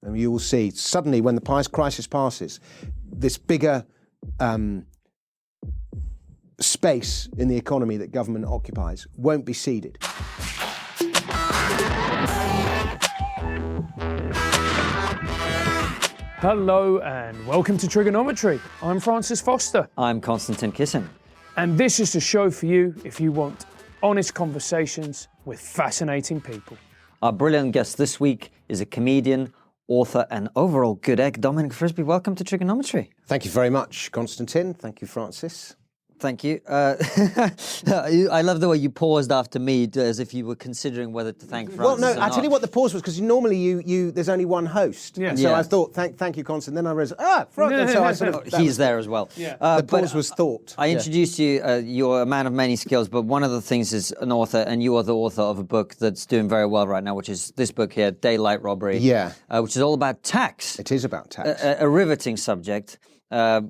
And you will see suddenly when the crisis passes, this bigger space in the economy that government occupies won't be ceded. Hello and welcome to TRIGGERnometry. I'm Francis Foster. I'm Konstantin Kisin. And this is the show for you if you want honest conversations with fascinating people. Our brilliant guest this week is a comedian, author and overall good egg, Dominic Frisby. Welcome to TRIGGERnometry. Thank you very much, Konstantin. Thank you, Francis. Thank you. I love the way you paused after me, as if you were considering whether to thank Francis. Well, no, I tell you what the pause was, because normally there's only one host. Yeah. So I thought, thank you, Konstantin. Then I realized, Francis. So I sort of, he's there as well. Yeah. The pause was thought. I introduced you, you're a man of many skills, but one of the things is an author, and you are the author of a book that's doing very well right now, which is this book here, Daylight Robbery. Yeah. Which is all about tax. It is about tax. A riveting subject.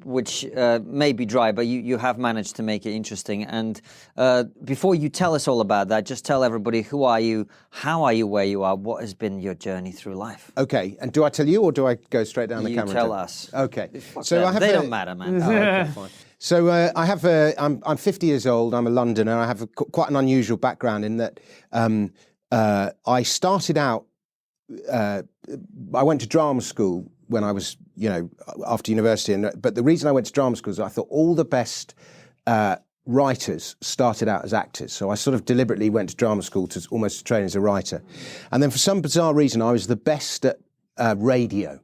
Which may be dry, but you have managed to make it interesting. And before you tell us all about that, just tell everybody, who are you, how are you where you are, what has been your journey through life? Okay, and do I tell you or do I go straight down the camera? You tell us. Okay. So they don't matter, man. Okay, fine. So I'm 50 years old, I'm a Londoner, I have quite an unusual background in that I started out, I went to drama school when I was, after university. But the reason I went to drama school is I thought all the best writers started out as actors. So I sort of deliberately went to drama school to almost train as a writer. And then for some bizarre reason, I was the best at radio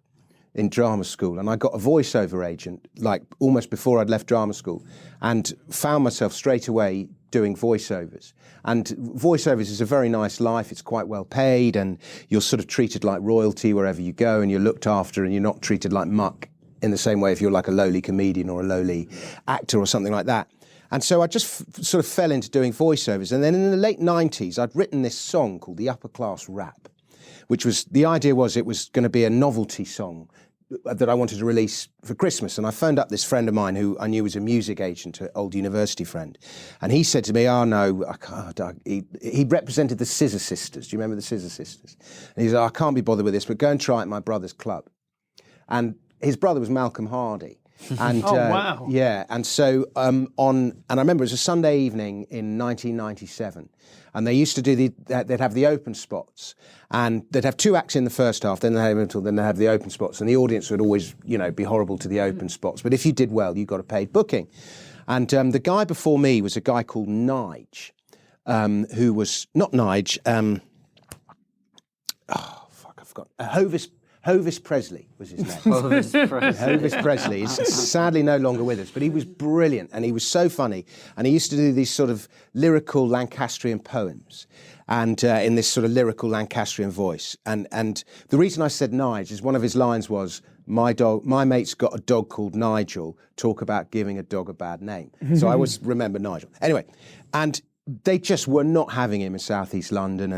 in drama school. And I got a voiceover agent, like almost before I'd left drama school, and found myself straight away doing voiceovers. And voiceovers is a very nice life. It's quite well paid, and you're sort of treated like royalty wherever you go, and you're looked after, and you're not treated like muck in the same way if you're like a lowly comedian or a lowly actor or something like that. And so I just sort of fell into doing voiceovers. And then in the late 90s, I'd written this song called The Upper Class Rap, which was, the idea was it was going to be a novelty song that I wanted to release for Christmas. And I phoned up this friend of mine who I knew was a music agent, an old university friend. And he said to me, oh no, I can't. He represented the Scissor Sisters. Do you remember the Scissor Sisters? And he said, I can't be bothered with this, but go and try it at my brother's club. And his brother was Malcolm Hardy. And, oh, wow. Yeah, and so and I remember it was a Sunday evening in 1997, and they used to do they'd have the open spots, and they'd have two acts in the first half, then they'd have the open spots, and the audience would always, be horrible to the open spots, but if you did well, you got a paid booking. And the guy before me was a guy called Nige, who was, not Nige, I've forgotten, Hovis Presley was his name. Hovis Presley is sadly no longer with us, but he was brilliant and he was so funny. And he used to do these sort of lyrical Lancastrian poems, and in this sort of lyrical Lancastrian voice. And the reason I said Nige is one of his lines was, my mate's got a dog called Nigel, talk about giving a dog a bad name. So I always remember Nigel. Anyway, and they just were not having him in Southeast London,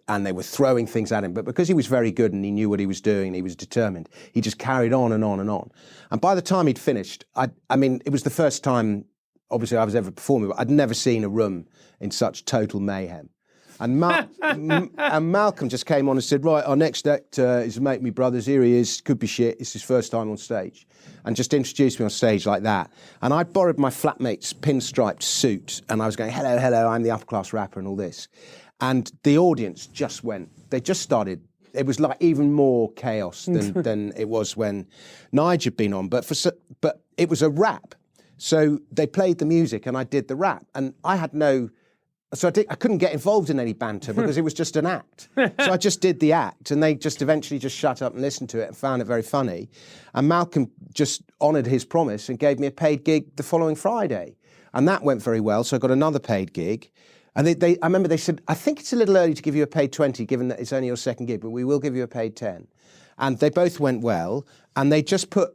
and they were throwing things at him. But because he was very good and he knew what he was doing and he was determined, he just carried on and on and on. And by the time he'd finished, I mean, it was the first time, obviously, I was ever performing, but I'd never seen a room in such total mayhem. And Malcolm just came on and said, right, our next act is Make Me Brothers. Here he is, could be shit. It's his first time on stage. And just introduced me on stage like that. And I borrowed my flatmate's pinstriped suit, and I was going, hello, hello, I'm the upper class rapper and all this. And the audience just went, they just started, it was like even more chaos than it was when Nige had been on. But it was a rap. So they played the music and I did the rap. And I had So I couldn't get involved in any banter because it was just an act. So I just did the act, and they just eventually just shut up and listened to it and found it very funny. And Malcolm just honoured his promise and gave me a paid gig the following Friday. And that went very well, so I got another paid gig. And I remember they said, I think it's a little early to give you a paid 20, given that it's only your second gig, but we will give you a paid 10. And they both went well, and they just put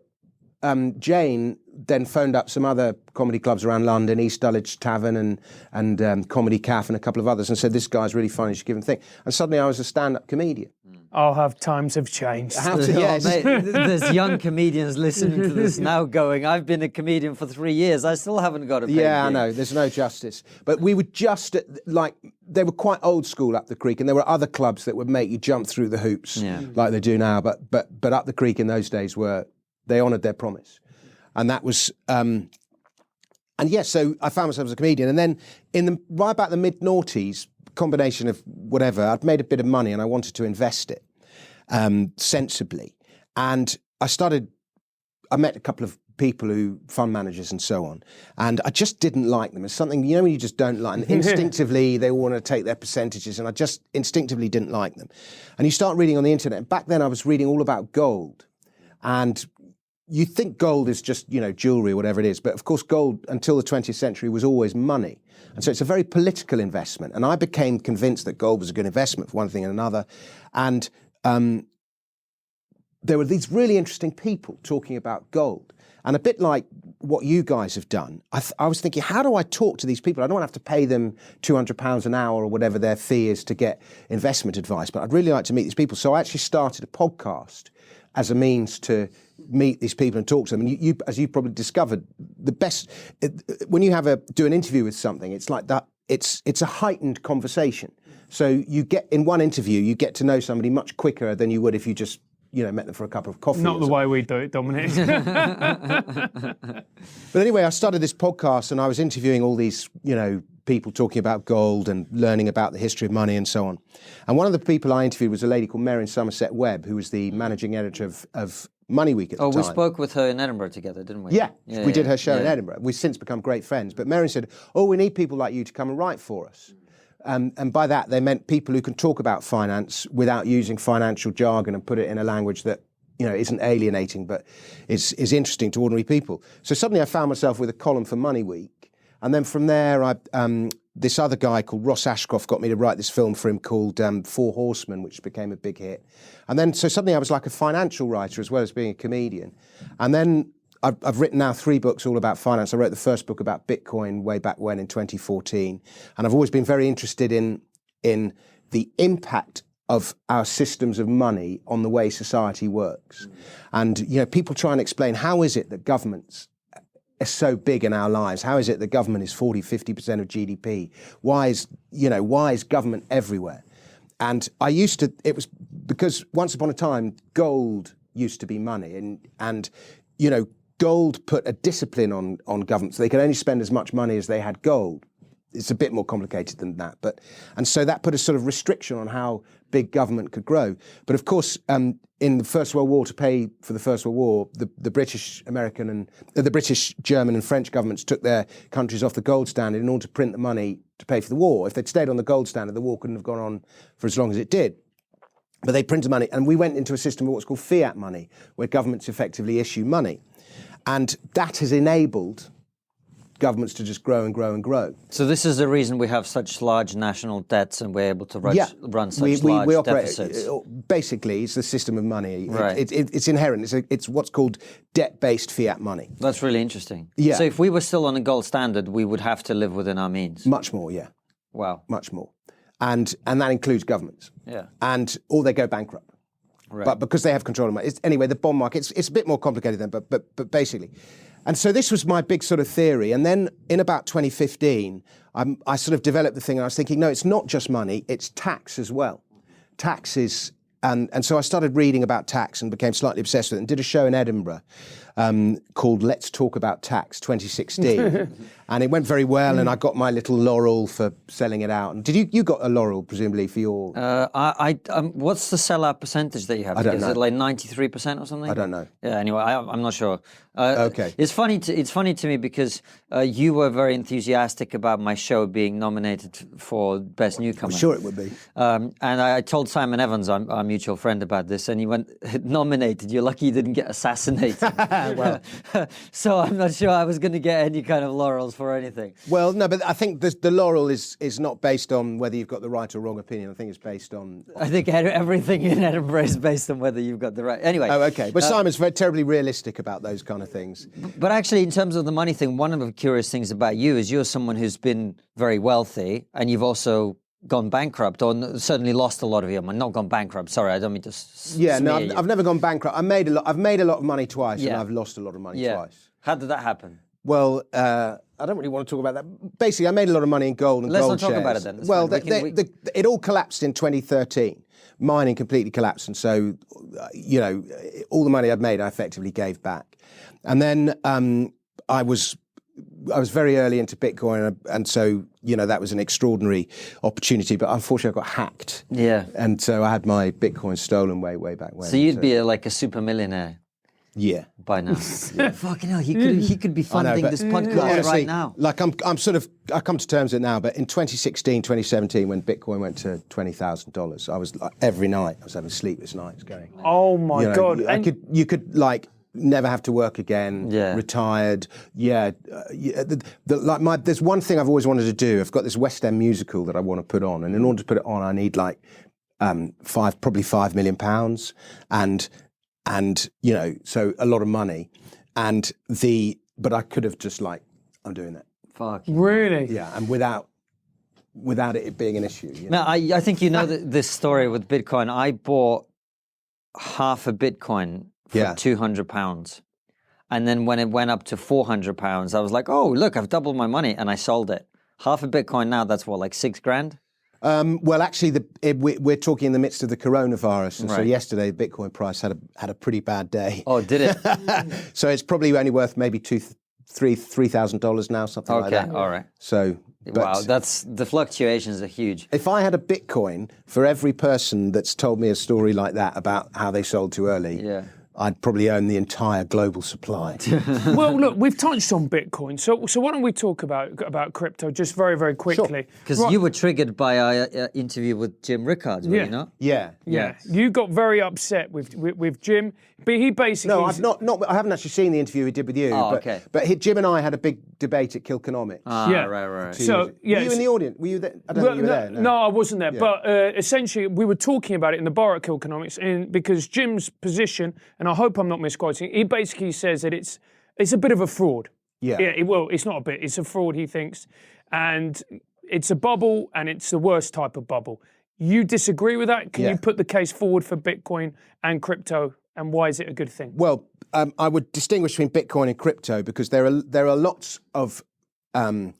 Jane then phoned up some other comedy clubs around London, East Dulwich Tavern and Comedy Caf and a couple of others, and said, this guy's really funny, you should give him a thing. And suddenly I was a stand-up comedian. times have changed. Yes. Mate, there's young comedians listening to this now going, I've been a comedian for 3 years, I still haven't got a paid Yeah, I gig." know. There's no justice. But we were just they were quite old school up the creek, and there were other clubs that would make you jump through the hoops like they do now. But up the creek in those days they honoured their promise, and that was. So I found myself as a comedian, and then right about the mid-noughties, combination of whatever, I'd made a bit of money and I wanted to invest it sensibly, and I met a couple of people fund managers and so on, and I just didn't like them. It's something, when you just don't like, and instinctively they all want to take their percentages, and I just instinctively didn't like them. And you start reading on the internet, and back then I was reading all about gold, and you think gold is just, jewelry or whatever it is, but of course gold until the 20th century was always money. And so it's a very political investment. And I became convinced that gold was a good investment for one thing and another. And there were these really interesting people talking about gold. And a bit like what you guys have done, I was thinking, how do I talk to these people? I don't want to have to pay them £200 an hour or whatever their fee is to get investment advice, but I'd really like to meet these people. So I actually started a podcast as a means to meet these people and talk to them. And you as you probably discovered, the best when you do an interview with something, it's like that. It's a heightened conversation. So you get in one interview, you get to know somebody much quicker than you would if you just met them for a cup of coffee. Not the way we do it, Dominic. But anyway, I started this podcast and I was interviewing all these people talking about gold and learning about the history of money and so on. And one of the people I interviewed was a lady called Mary Somerset Webb, who was the managing editor of Money Week at the time. We spoke with her in Edinburgh together, didn't we? Yeah, we did her show in Edinburgh. We've since become great friends. But Mary said, we need people like you to come and write for us. And by that, they meant people who can talk about finance without using financial jargon and put it in a language that isn't alienating, but is interesting to ordinary people. So suddenly I found myself with a column for Money Week. And then from there, this other guy called Ross Ashcroft got me to write this film for him called Four Horsemen, which became a big hit. And then, so suddenly I was like a financial writer as well as being a comedian. And then I've written now 3 books all about finance. I wrote the first book about Bitcoin way back when in 2014. And I've always been very interested in the impact of our systems of money on the way society works. And, people try and explain, how is it that governments are so big in our lives? How is it that government is 40-50% of GDP? Why is government everywhere? And it was because once upon a time, gold used to be money, and gold put a discipline on government, so they could only spend as much money as they had gold. It's a bit more complicated than that, and so that put a sort of restriction on how big government could grow. But of course, in the First World War, to pay for the First World War, the British, German, and French governments took their countries off the gold standard in order to print the money to pay for the war. If they'd stayed on the gold standard, the war couldn't have gone on for as long as it did. But they printed money, and we went into a system of what's called fiat money, where governments effectively issue money, and that has enabled governments to just grow and grow and grow. So this is the reason we have such large national debts and we're able to run such large deficits. Basically, it's the system of money. Right. It's inherent. It's what's called debt-based fiat money. That's really interesting. Yeah. So if we were still on a gold standard, we would have to live within our means. Much more, yeah. Wow. Much more. And that includes governments. Yeah. Or they go bankrupt. Right. But because they have control of money. Anyway, the bond market, it's a bit more complicated than, but basically. And so this was my big sort of theory. And then in about 2015, I sort of developed the thing, and I was thinking, no, it's not just money, it's tax as well. Taxes, and so I started reading about tax and became slightly obsessed with it and did a show in Edinburgh called Let's Talk About Tax 2016. And it went very well, and I got my little laurel for selling it out. And did you got a laurel, presumably, for your... what's the sellout percentage that you have? I don't know. Is it like 93% or something? I don't know. Yeah, anyway, I'm not sure. Okay. It's funny to me because you were very enthusiastic about my show being nominated for Best Newcomer. I'm sure it would be. And I told Simon Evans, our mutual friend, about this, and he went, nominated, you're lucky you didn't get assassinated. Well, so I'm not sure I was going to get any kind of laurels for anything. Well, no, but I think the laurel is not based on whether you've got the right or wrong opinion. I think it's based on... I think everything in Edinburgh is based on whether you've got the right... Anyway. Oh, okay. But Simon's very terribly realistic about those kind of things. But actually, in terms of the money thing, one of the curious things about you is you're someone who's been very wealthy, and you've also gone bankrupt, or certainly lost a lot of your money. Not gone bankrupt. Sorry, I don't mean to. I've never gone bankrupt. I've made a lot of money twice, and Yeah. I've lost a lot of money Yeah. twice. How did that happen? Well, I don't really want to talk about that. Basically, I made a lot of money in gold and Let's gold not talk shares. about it then. That's Well, fine. it all collapsed in 2013. Mining completely collapsed, and so all the money I'd made, I effectively gave back. And then I was very early into Bitcoin, and so that was an extraordinary opportunity. But unfortunately, I got hacked. Yeah. And so I had my Bitcoin stolen way back when. So you'd be like a super millionaire. Yeah. By now. Fucking hell, he could be funding this podcast honestly, right now. Like I come to terms with it now, but in 2016, 2017, when Bitcoin went to $20,000, I was like, every night I was having sleepless nights going. Oh my God. You could like never have to work again, retired. Yeah. There's one thing I've always wanted to do. I've got this West End musical that I want to put on, and in order to put it on, I need like probably £5 million, and so a lot of money, but I could have just I'm doing that. Fuck. Really? Yeah, and without it being an issue. Now, I think this story with Bitcoin. I bought half a Bitcoin for £200. And then when it went up to £400, I was like, oh, look, I've doubled my money, and I sold it. Half a Bitcoin now, that's what, like $6,000? Well, actually, we're talking in the midst of the coronavirus, and so Right. yesterday the Bitcoin price had a pretty bad day. Oh, did it? So it's probably only worth maybe $3,000 now, something like that. Okay, all right. So, Wow, the fluctuations are huge. If I had a Bitcoin for every person that's told me a story like that about how they sold too early, I'd probably own the entire global supply. Well, look, we've touched on Bitcoin, so why don't we talk about crypto just very, very quickly? Because you were triggered by our interview with Jim Rickards, were you not? Yeah. You got very upset with Jim, but he basically... No, I've not. I haven't actually seen the interview he did with you. Oh, but, okay. But Jim and I had a big debate at Kilkenomics. Right. So, were you in the audience? Were you there? I don't think you were there. No, I wasn't there. But essentially, we were talking about it in the bar at Kilkenomics, because Jim's position, and I hope I'm not misquoting, he basically says that it's a bit of a fraud. Yeah. It's not a bit. It's a fraud, he thinks, and it's a bubble, and it's the worst type of bubble. You disagree with that? Can you put the case forward for Bitcoin and crypto, and why is it a good thing? Well, I would distinguish between Bitcoin and crypto because there are lots of okay,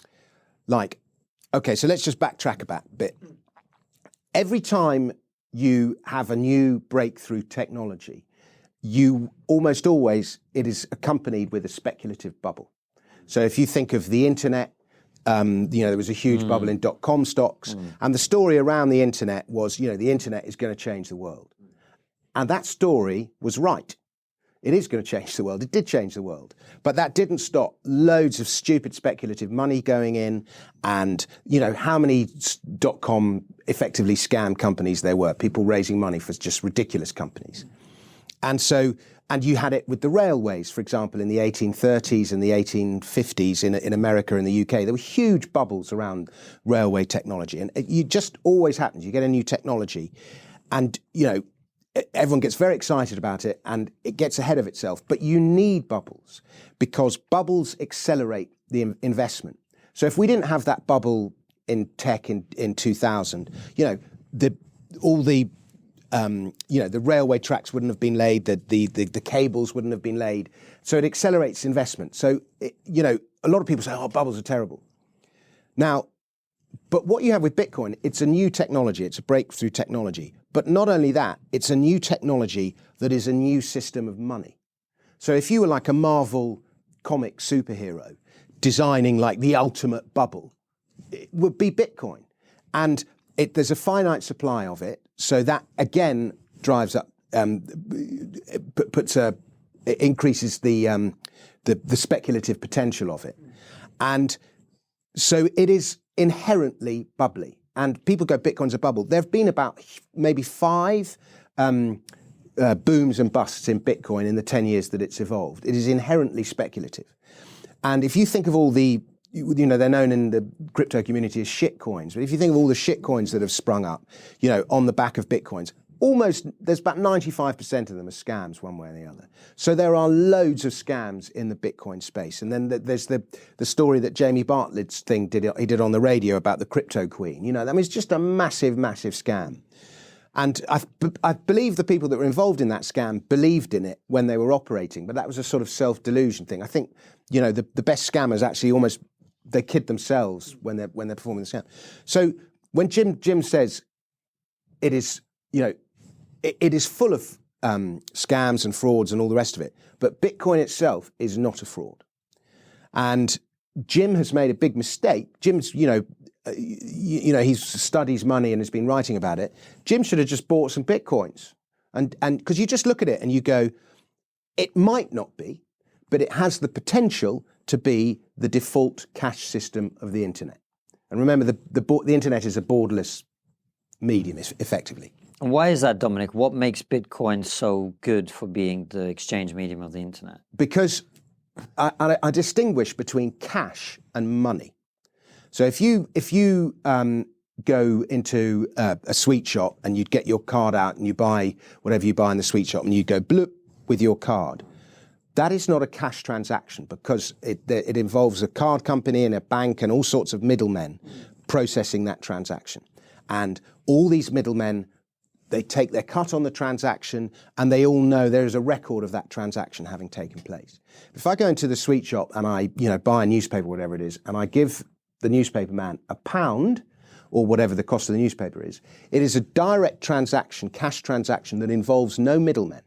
so let's just backtrack a bit. Every time you have a new breakthrough technology, you almost always, it is accompanied with a speculative bubble. So if you think of the internet, there was a huge bubble in .com stocks, and the story around the internet was, the internet is going to change the world. And that story was right. It is going to change the world. It did change the world. But that didn't stop loads of stupid speculative money going in, and, how many .com effectively scam companies there were, people raising money for just ridiculous companies. And you had it with the railways, for example, in the 1830s and the 1850s in America and the UK. There were huge bubbles around railway technology. And it just always happens. You get a new technology and, everyone gets very excited about it and it gets ahead of itself. But you need bubbles because bubbles accelerate the investment. So if we didn't have that bubble in tech in 2000, the railway tracks wouldn't have been laid, the cables wouldn't have been laid. So it accelerates investment. So, a lot of people say, oh, bubbles are terrible. Now, but what you have with Bitcoin, it's a new technology, it's a breakthrough technology. But not only that, it's a new technology that is a new system of money. So if you were like a Marvel comic superhero designing like the ultimate bubble, it would be Bitcoin. And there's a finite supply of it. So that again drives up, increases the speculative potential of it, and so it is inherently bubbly. And people go, Bitcoin's a bubble. There have been about maybe 5 booms and busts in Bitcoin in the 10 years that it's evolved. It is inherently speculative, and if you think of all the they're known in the crypto community as shit coins. But if you think of all the shit coins that have sprung up, on the back of Bitcoins, there's about 95% of them are scams one way or the other. So there are loads of scams in the Bitcoin space. And then there's the story that Jamie Bartlett's he did on the radio about the crypto queen. You know, that was just a massive, massive scam. And I believe the people that were involved in that scam believed in it when they were operating, but that was a sort of self-delusion thing. I think, you know, the best scammers actually they kid themselves when they're performing the scam. So when Jim says it is, you know, it is full of scams and frauds and all the rest of it, but Bitcoin itself is not a fraud. And Jim has made a big mistake. Jim's, he studies money and has been writing about it. Jim should have just bought some Bitcoins. And because you just look at it and you go, it might not be, but it has the potential to be the default cash system of the internet. And remember, the internet is a borderless medium, effectively. And why is that, Dominic? What makes Bitcoin so good for being the exchange medium of the internet? Because I distinguish between cash and money. So if you go into a sweet shop and you'd get your card out and you buy whatever you buy in the sweet shop and you go bloop with your card, that is not a cash transaction because it involves a card company and a bank and all sorts of middlemen processing that transaction. And all these middlemen, they take their cut on the transaction and they all know there is a record of that transaction having taken place. If I go into the sweet shop and I buy a newspaper, whatever it is, and I give the newspaper man £1 or whatever the cost of the newspaper is, it is a direct transaction, cash transaction that involves no middlemen.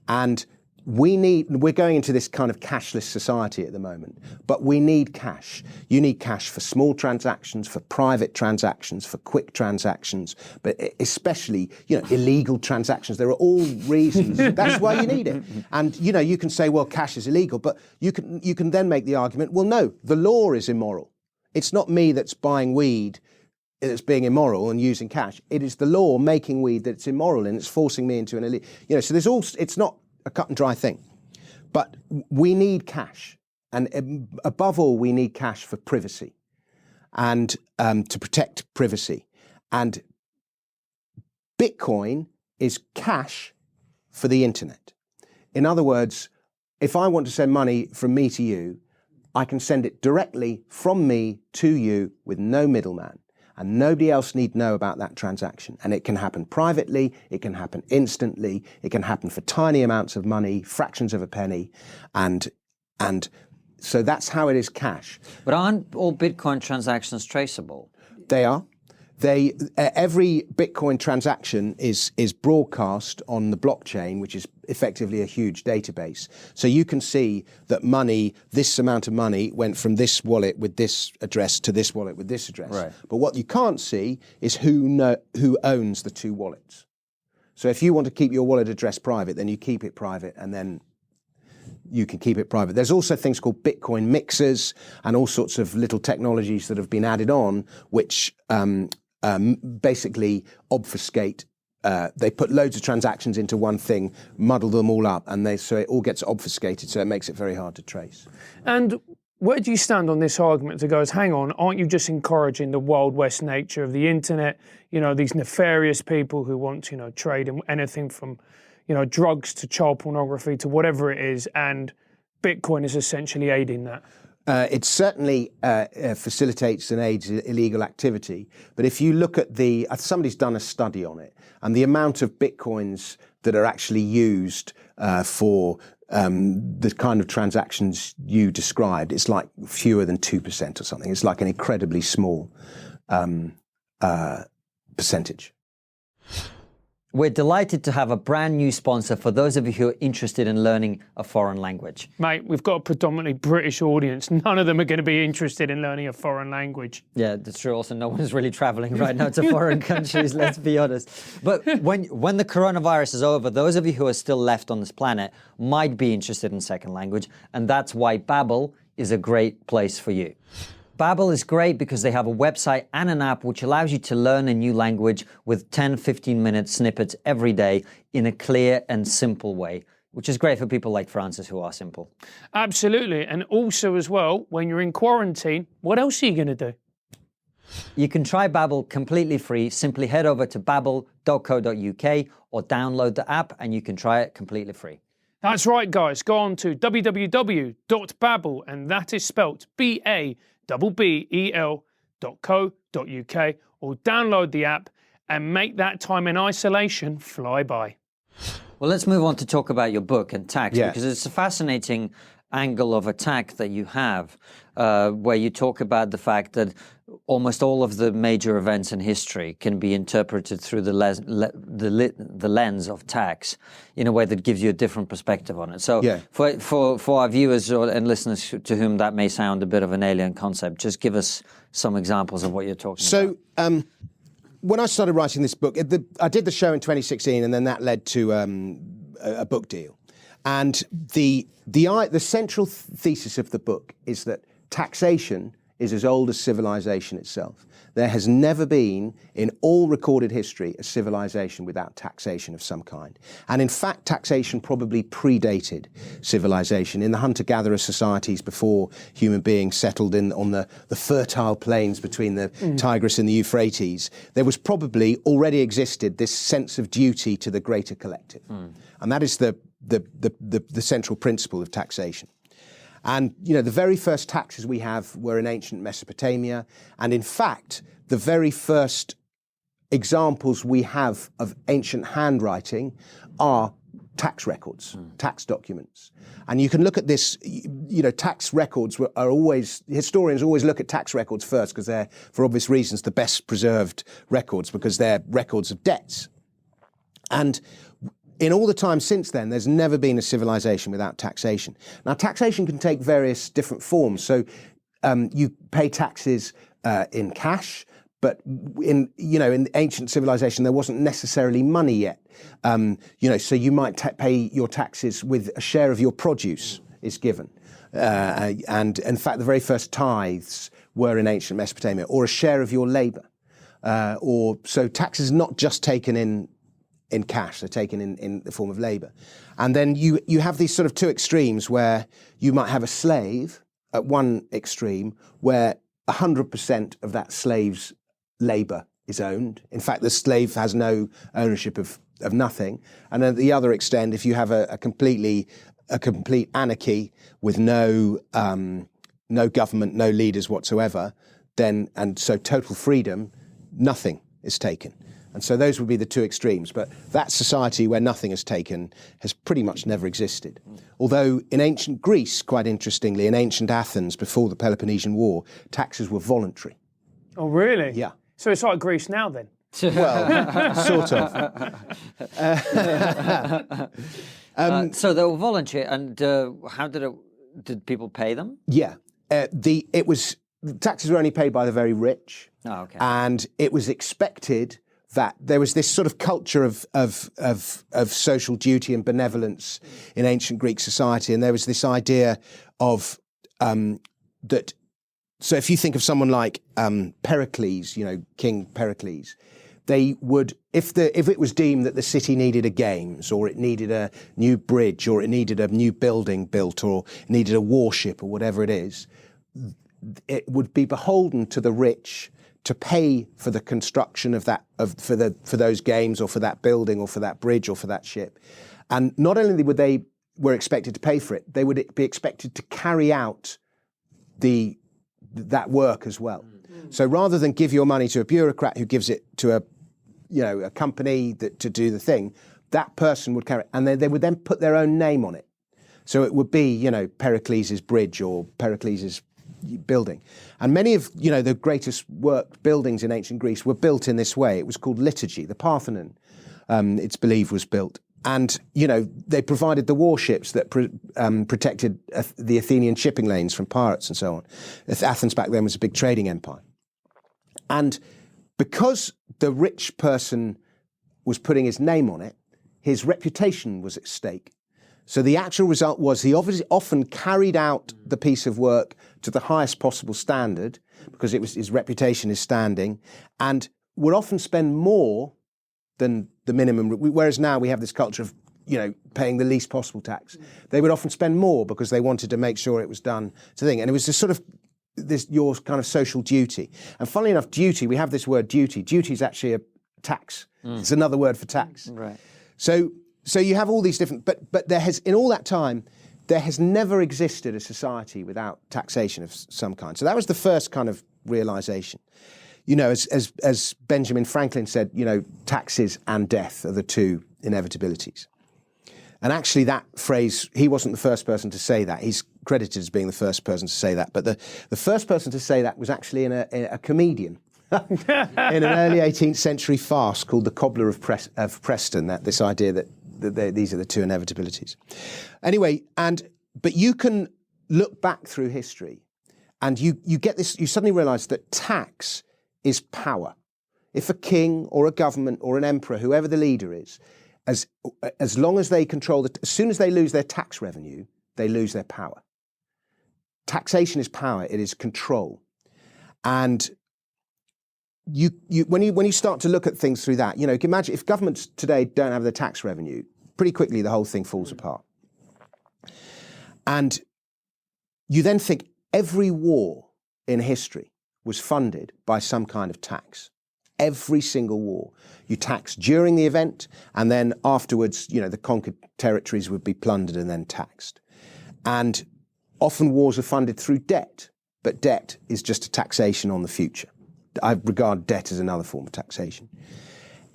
And we're going into this kind of cashless society at the moment, but we need cash. You need cash for small transactions, for private transactions, for quick transactions, but especially, illegal transactions. There are all reasons. That's why you need it. And, you can say, well, cash is illegal, but you can then make the argument, well, no, the law is immoral. It's not me that's buying weed that's being immoral and using cash. It is the law making weed that's immoral and it's forcing me into an illegal, so it's not a cut and dry thing. But we need cash. And above all, we need cash for privacy and to protect privacy. And Bitcoin is cash for the internet. In other words, if I want to send money from me to you, I can send it directly from me to you with no middleman. And nobody else need know about that transaction. And it can happen privately, it can happen instantly, it can happen for tiny amounts of money, fractions of a penny. And so that's how it is cash. But aren't all Bitcoin transactions traceable? They are. Every Bitcoin transaction is broadcast on the blockchain, which is effectively a huge database. So you can see that this amount of money went from this wallet with this address to this wallet with this address. Right. But what you can't see is who owns the two wallets. So if you want to keep your wallet address private, then you keep it private and then you can keep it private. There's also things called Bitcoin mixers and all sorts of little technologies that have been added on, which basically obfuscate. They put loads of transactions into one thing, muddle them all up, and so it all gets obfuscated, so it makes it very hard to trace. And where do you stand on this argument that goes, hang on, aren't you just encouraging the Wild West nature of the internet? These nefarious people who want to, trade in anything from, drugs to child pornography to whatever it is, and Bitcoin is essentially aiding that. It certainly facilitates and aids illegal activity. But if you look at somebody's done a study on it, and the amount of Bitcoins that are actually used for the kind of transactions you described, it's like fewer than 2% or something. It's like an incredibly small percentage. We're delighted to have a brand new sponsor for those of you who are interested in learning a foreign language. Mate, we've got a predominantly British audience. None of them are going to be interested in learning a foreign language. Yeah, that's true. Also, no one is really traveling right now to foreign countries, let's be honest. But when the coronavirus is over, those of you who are still left on this planet might be interested in second language, and that's why Babbel is a great place for you. Babbel is great because they have a website and an app which allows you to learn a new language with 10-15-minute snippets every day in a clear and simple way, which is great for people like Francis who are simple. Absolutely. And also as well, when you're in quarantine, what else are you going to do? You can try Babbel completely free. Simply head over to babbel.co.uk or download the app and you can try it completely free. That's right, guys. Go on to www.babbel, and that is spelt BABBEL.co.uk, or download the app and make that time in isolation fly by. Well, let's move on to talk about your book and tax, Yeah. because it's a fascinating angle of attack that you have, where you talk about the fact that almost all of the major events in history can be interpreted through the lens of tax in a way that gives you a different perspective on it. So for our viewers and listeners to whom that may sound a bit of an alien concept, just give us some examples of what you're talking about. So when I started writing this book, I did the show in 2016, and then that led to a book deal. And the central thesis of the book is that taxation is as old as civilization itself. There has never been, in all recorded history, a civilization without taxation of some kind. And in fact, taxation probably predated civilization. In the hunter-gatherer societies before human beings settled on the fertile plains between the Tigris and the Euphrates, there was probably already existed this sense of duty to the greater collective. And that is the central principle of taxation. And, the very first taxes we have were in ancient Mesopotamia. And in fact, the very first examples we have of ancient handwriting are tax records, tax documents. And you can look at this, tax records are always, historians always look at tax records first because they're, for obvious reasons, the best preserved records because they're records of debts. And in all the time since then, there's never been a civilization without taxation. Now, taxation can take various different forms. So you pay taxes in cash, but in ancient civilization, there wasn't necessarily money yet. So you might pay your taxes with a share of your produce is given. And in fact, the very first tithes were in ancient Mesopotamia, or a share of your labor. So taxes are not just taken in cash, they're taken in the form of labor. And then you have these sort of two extremes where you might have a slave at one extreme where 100% of that slave's labor is owned. In fact, the slave has no ownership of nothing. And at the other extent, if you have a complete anarchy with no government, no leaders whatsoever, so total freedom, nothing is taken. And so those would be the two extremes. But that society where nothing is taken has pretty much never existed. Although in ancient Greece, quite interestingly, in ancient Athens, before the Peloponnesian War, taxes were voluntary. Oh, really? Yeah. So it's like Greece now then? Well, sort of. So they were voluntary, and how did people pay them? Yeah. The taxes were only paid by the very rich. Oh, okay. And it was expected that there was this sort of culture of social duty and benevolence in ancient Greek society, and there was this idea of that. So if you think of someone like Pericles, King Pericles, they would, if it was deemed that the city needed a games, or it needed a new bridge, or it needed a new building built, or it needed a warship, or whatever it is, it would be beholden to the rich to pay for the construction of that, for those games, or for that building, or for that bridge, or for that ship. And not only were expected to pay for it, they would be expected to carry out that work as well. So rather than give your money to a bureaucrat who gives it to a company to do the thing, that person would carry it, and they would then put their own name on it. So it would be, Pericles' bridge or Pericles' building. And many of, the greatest buildings in ancient Greece were built in this way. It was called liturgy. The Parthenon, it's believed, was built. And, they provided the warships that protected the Athenian shipping lanes from pirates and so on. Athens back then was a big trading empire. And because the rich person was putting his name on it, his reputation was at stake. So the actual result was he obviously often carried out the piece of work to the highest possible standard because his reputation is standing, and would often spend more than the minimum. Whereas now we have this culture of, paying the least possible tax. They would often spend more because they wanted to make sure it was done to thing. And it was this sort of your kind of social duty. And funnily enough, duty, we have this word duty. Duty is actually a tax. It's another word for tax. Right. So you have all these different, but there has, in all that time, there has never existed a society without taxation of some kind. So that was the first kind of realization. You know, as Benjamin Franklin said, you know, taxes and death are the two inevitabilities. And actually that phrase, he wasn't the first person to say that. He's credited as being the first person to say that. But the first person to say that was actually in a comedian in an early 18th century farce called The Cobbler of Preston, this idea that these are the two inevitabilities. Anyway, but you can look back through history and you get this, you suddenly realize that tax is power. If a king or a government or an emperor, whoever the leader is, as long as they control as soon as they lose their tax revenue, they lose their power. Taxation is power, it is control. And when you start to look at things through that, you know, imagine if governments today don't have their tax revenue, pretty quickly the whole thing falls apart. And you then think every war in history was funded by some kind of tax. Every single war. You tax during the event, and then afterwards, you know, the conquered territories would be plundered and then taxed. And often wars are funded through debt, but debt is just a taxation on the future. I regard debt as another form of taxation.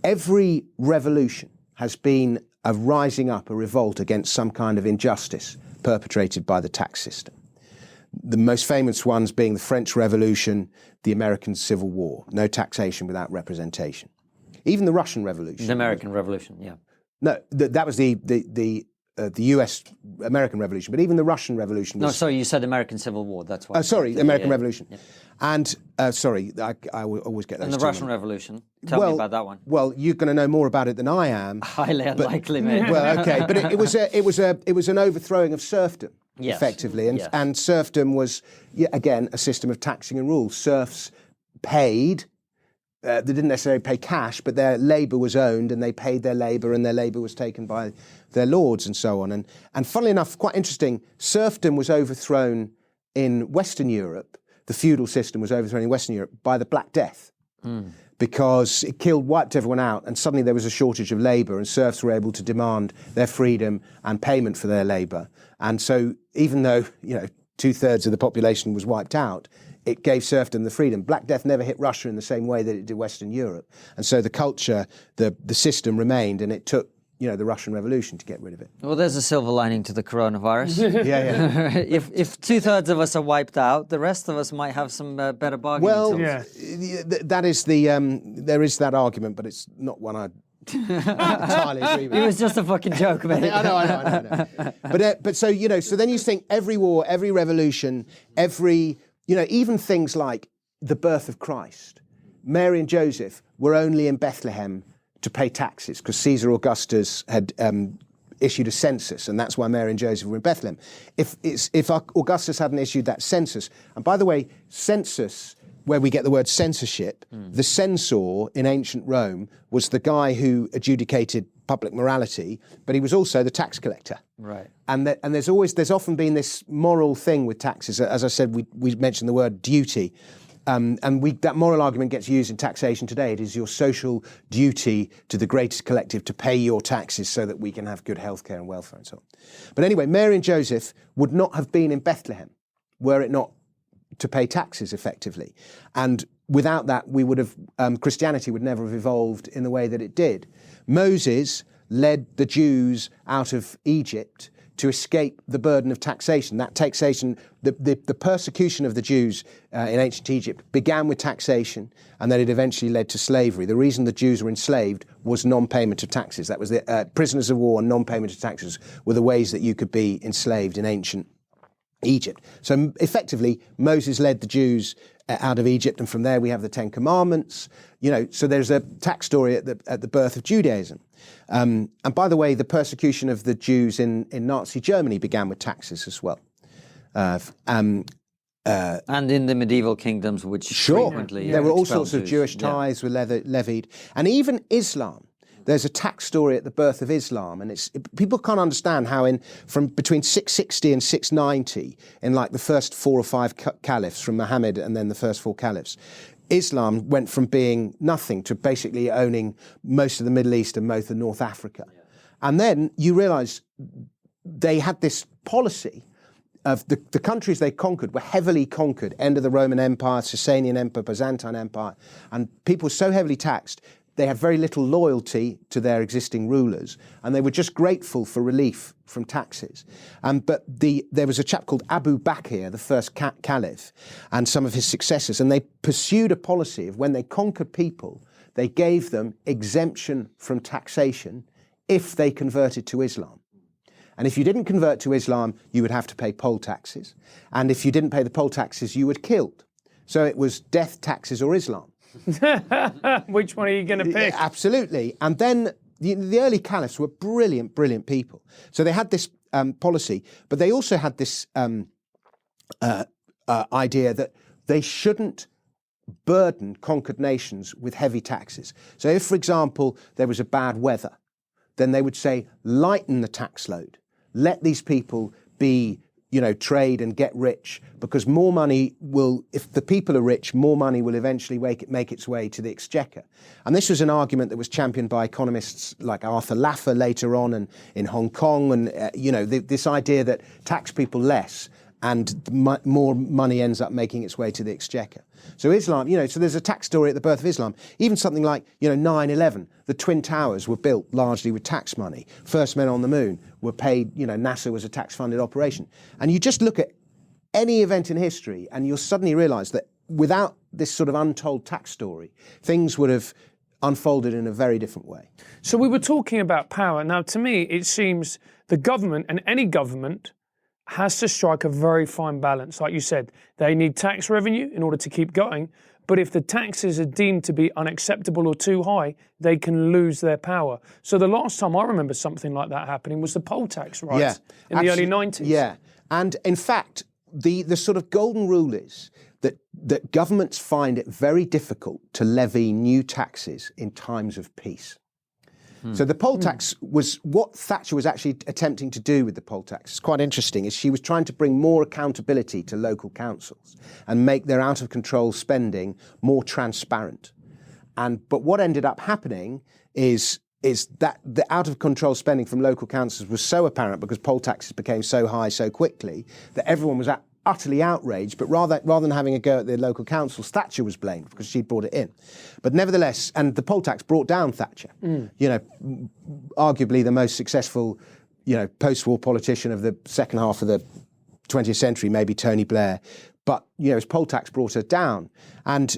Every revolution has been a rising up, a revolt against some kind of injustice perpetrated by the tax system. The most famous ones being the French Revolution, the American Civil War. No taxation without representation. Even the Russian Revolution. The American Revolution, yeah. No, that was the US American Revolution, but even the Russian Revolution was... No, sorry, you said American Civil War, that's why. Sorry, the American Revolution. Yeah. And, sorry, I always get those And the two Russian Revolution. Tell me about that one. Well, you're going to know more about it than I am. Highly unlikely, mate. Well, okay, but it was an overthrowing of serfdom, yes. effectively. And, yes. and serfdom was, again, a system of taxing and rules. Serfs paid... they didn't necessarily pay cash, but their labour was owned and they paid their labour and their labour was taken by their lords and so on. And funnily enough, quite interesting, serfdom was overthrown in Western Europe. The feudal system was overthrown in Western Europe by the Black Death because it wiped everyone out, and suddenly there was a shortage of labour and serfs were able to demand their freedom and payment for their labour. And so even though, you know, 2/3 of the population was wiped out, it gave serfdom the freedom. Black Death never hit Russia in the same way that it did Western Europe. And so the culture, the system remained, and it took, you know, the Russian Revolution to get rid of it. Well, there's a silver lining to the coronavirus. Yeah. If 2/3 of us are wiped out, the rest of us might have some better bargaining Well, tools. that is there is that argument, but it's not one I entirely agree with. It was just a fucking joke, mate. I know. But so, you know, so then you think every war, every revolution, you know, even things like the birth of Christ. Mary and Joseph were only in Bethlehem to pay taxes because Caesar Augustus had issued a census, and that's why Mary and Joseph were in Bethlehem. If Augustus hadn't issued that census, and by the way, census, where we get the word censorship, the censor in ancient Rome was the guy who adjudicated public morality, but he was also the tax collector. Right. And there's often been this moral thing with taxes. As I said, we mentioned the word duty. And that moral argument gets used in taxation today. It is your social duty to the greatest collective to pay your taxes so that we can have good healthcare and welfare and so on. But anyway, Mary and Joseph would not have been in Bethlehem were it not to pay taxes effectively. And without that, Christianity would never have evolved in the way that it did. Moses led the Jews out of Egypt to escape the burden of taxation. That taxation, the persecution of the Jews in ancient Egypt began with taxation, and then it eventually led to slavery. The reason the Jews were enslaved was non-payment of taxes. That was the prisoners of war and non-payment of taxes were the ways that you could be enslaved in ancient Egypt. So effectively, Moses led the Jews out of Egypt, and from there we have the Ten Commandments. You know, so there's a tax story at the birth of Judaism. And by the way, the persecution of the Jews in Nazi Germany began with taxes as well. And in the medieval kingdoms, which frequently there were all sorts of Jews. Jewish tithes were levied, and even Islam there's a tax story at the birth of Islam, and people can't understand how from between 660 and 690, in like the first 4 or 5 caliphs from Muhammad and then the first 4 caliphs, Islam went from being nothing to basically owning most of the Middle East and most of North Africa. Yeah. And then you realise they had this policy of the countries they conquered were heavily conquered, end of the Roman Empire, Sasanian Empire, Byzantine Empire, and people were so heavily taxed, they had very little loyalty to their existing rulers, and they were just grateful for relief from taxes. But there was a chap called Abu Bakr, the first caliph, and some of his successors, and they pursued a policy of when they conquered people, they gave them exemption from taxation if they converted to Islam. And if you didn't convert to Islam, you would have to pay poll taxes. And if you didn't pay the poll taxes, you were killed. So it was death, taxes, or Islam. Which one are you going to pick? Absolutely. And then the early caliphs were brilliant, brilliant people. So they had this policy, but they also had this idea that they shouldn't burden conquered nations with heavy taxes. So if, for example, there was a bad weather, then they would say, lighten the tax load. Let these people be, trade and get rich, because more money will, if the people are rich, more money will eventually make its way to the exchequer. And this was an argument that was championed by economists like Arthur Laffer later on, and in Hong Kong, and this idea that tax people less and more money ends up making its way to the exchequer. So Islam, so there's a tax story at the birth of Islam. Even something like, 9/11, the Twin Towers were built largely with tax money. First men on the moon were paid, NASA was a tax-funded operation. And you just look at any event in history and you'll suddenly realise that without this sort of untold tax story, things would have unfolded in a very different way. So we were talking about power. Now, to me, it seems the government, and any government, has to strike a very fine balance. Like you said, they need tax revenue in order to keep going, but if the taxes are deemed to be unacceptable or too high, they can lose their power. So the last time I remember something like that happening was the poll tax, right? In the early 90s. Yeah, and in fact, the sort of golden rule is that governments find it very difficult to levy new taxes in times of peace. So the poll tax was what Thatcher was actually attempting to do with the poll tax. It's quite interesting, is she was trying to bring more accountability to local councils and make their out-of-control spending more transparent. But what ended up happening is that the out-of-control spending from local councils was so apparent because poll taxes became so high so quickly that everyone was utterly outraged, but rather than having a go at the local councils, Thatcher was blamed because she brought it in. But nevertheless, and the poll tax brought down Thatcher, arguably the most successful, post-war politician of the second half of the 20th century, maybe Tony Blair. But, his poll tax brought her down. And,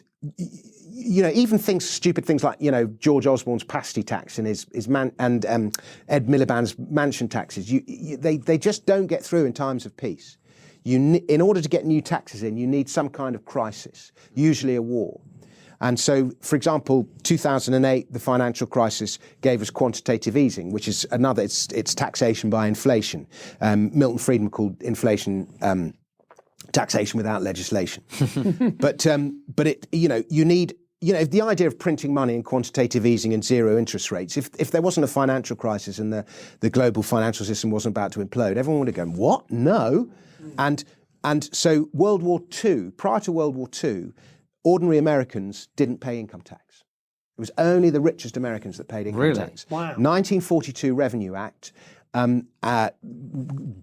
even stupid things like, George Osborne's pasty tax and and Ed Miliband's mansion taxes, they just don't get through in times of peace. In order to get new taxes in, you need some kind of crisis, usually a war. And so, for example, 2008, the financial crisis gave us quantitative easing, which is it's taxation by inflation. Milton Friedman called inflation taxation without legislation. But you need, the idea of printing money and quantitative easing and zero interest rates, if there wasn't a financial crisis and the global financial system wasn't about to implode, everyone would have gone, what? No. And so World War II, prior to World War II, ordinary Americans didn't pay income tax. It was only the richest Americans that paid income tax. Wow. 1942 Revenue Act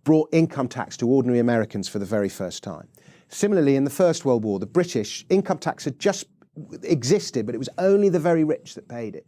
brought income tax to ordinary Americans for the very first time. Similarly, in the First World War, the British income tax had just existed, but it was only the very rich that paid it.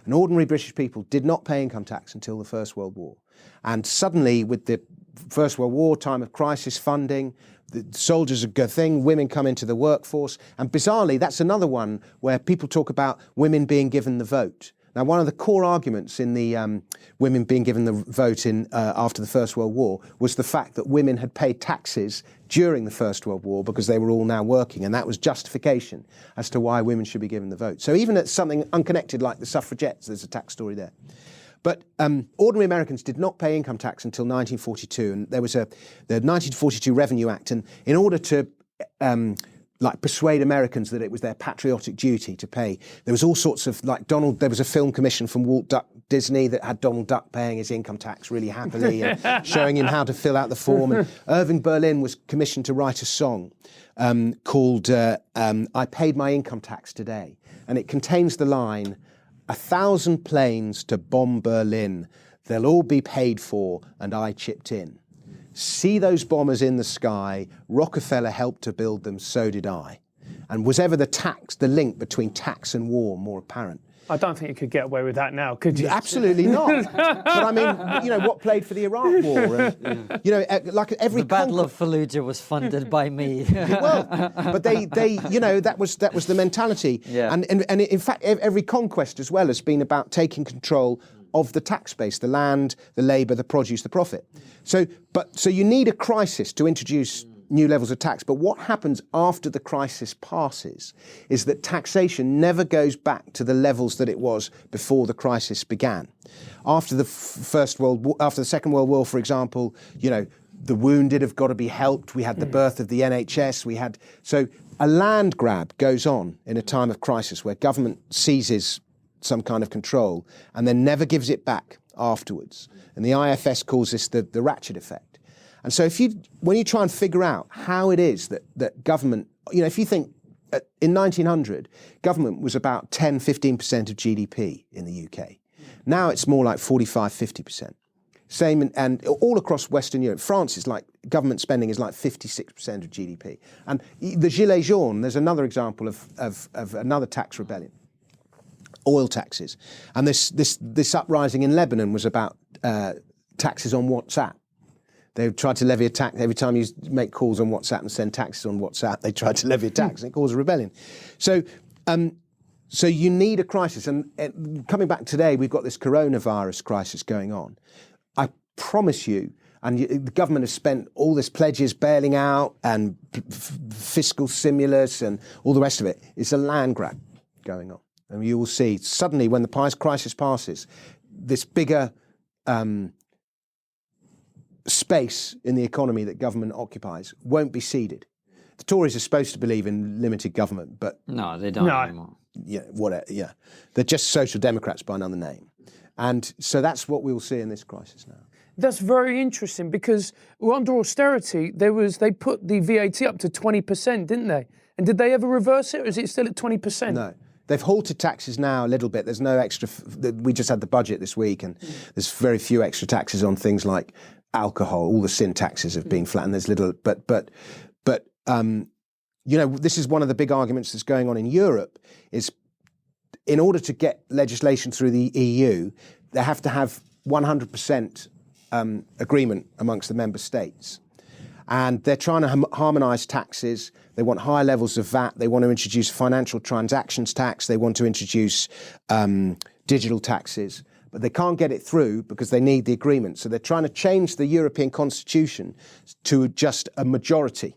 And ordinary British people did not pay income tax until the First World War. And suddenly, with the First World War, time of crisis funding, the soldiers are a good thing, women come into the workforce. And bizarrely, that's another one where people talk about women being given the vote. Now, one of the core arguments in the women being given the vote after the First World War was the fact that women had paid taxes during the First World War because they were all now working, and that was justification as to why women should be given the vote. So even at something unconnected like the suffragettes, there's a tax story there. But ordinary Americans did not pay income tax until 1942, and there was the 1942 Revenue Act, and in order to like persuade Americans that it was their patriotic duty to pay. There was all sorts of like there was a film commission from Walt Disney that had Donald Duck paying his income tax really happily and showing him how to fill out the form. And Irving Berlin was commissioned to write a song called I Paid My Income Tax Today. And it contains the line, 1,000 planes to bomb Berlin, they'll all be paid for and I chipped in. See those bombers in the sky, Rockefeller helped to build them, so did I. And was ever the link between tax and war more apparent? I don't think you could get away with that now, could you? Absolutely not. But I mean, what played for the Iraq War? And, like every The Battle of Fallujah was funded by me. Well, but they, that was the mentality. Yeah. And in fact, every conquest as well has been about taking control of the tax base, the land, the labour, the produce, the profit. So you need a crisis to introduce new levels of tax. But what happens after the crisis passes is that taxation never goes back to the levels that it was before the crisis began. After the Second World War, for example, the wounded have got to be helped. We had the birth of the NHS. So a land grab goes on in a time of crisis where government seizes some kind of control and then never gives it back afterwards. And the IFS calls this the ratchet effect. And so when you try and figure out how it is that government, if you think in 1900, government was about 10, 15% of GDP in the UK. Now it's more like 45, 50%. Same, and all across Western Europe. France is like, government spending is like 56% of GDP. And the Gilets jaunes, there's another example of another tax rebellion. Oil taxes. And this uprising in Lebanon was about taxes on WhatsApp. They tried to levy a tax every time you make calls on WhatsApp and send taxes on WhatsApp. They tried to levy a tax and it caused a rebellion. So you need a crisis. And coming back today, we've got this coronavirus crisis going on. I promise you, and the government has spent all this pledges bailing out and fiscal stimulus and all the rest of it. It's a land grab going on. And you will see suddenly when the crisis passes, this bigger space in the economy that government occupies won't be ceded. The Tories are supposed to believe in limited government, but no, they don't anymore. Yeah, they're just social democrats by another name, and so that's what we'll see in this crisis now. That's very interesting because under austerity, they put the VAT up to 20%, didn't they? And did they ever reverse it, or is it still at 20%? No. They've halted taxes now a little bit. There's no extra. We just had the budget this week, and there's very few extra taxes on things like alcohol. All the sin taxes have been flattened. There's little, but this is one of the big arguments that's going on in Europe. Is in order to get legislation through the EU, they have to have 100% agreement amongst the member states. And they're trying to harmonise taxes. They want higher levels of VAT. They want to introduce financial transactions tax. They want to introduce digital taxes. But they can't get it through because they need the agreement. So they're trying to change the European constitution to just a majority.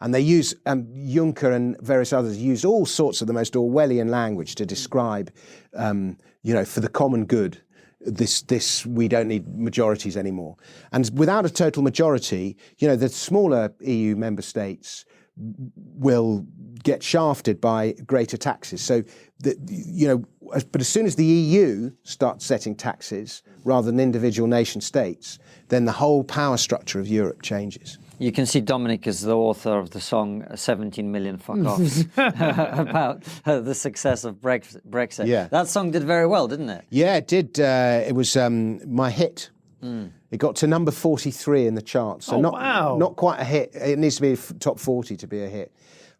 And they use, Juncker and various others use all sorts of the most Orwellian language to describe, for the common good, this we don't need majorities anymore. And without a total majority, the smaller EU member states will get shafted by greater taxes. So, but as soon as the EU starts setting taxes rather than individual nation states, then the whole power structure of Europe changes. You can see Dominic is the author of the song 17 Million Fuck Offs about the success of Brexit. Yeah. That song did very well, didn't it? Yeah, it did. It was my hit. It got to number 43 in the charts. So not quite a hit. It needs to be top 40 to be a hit.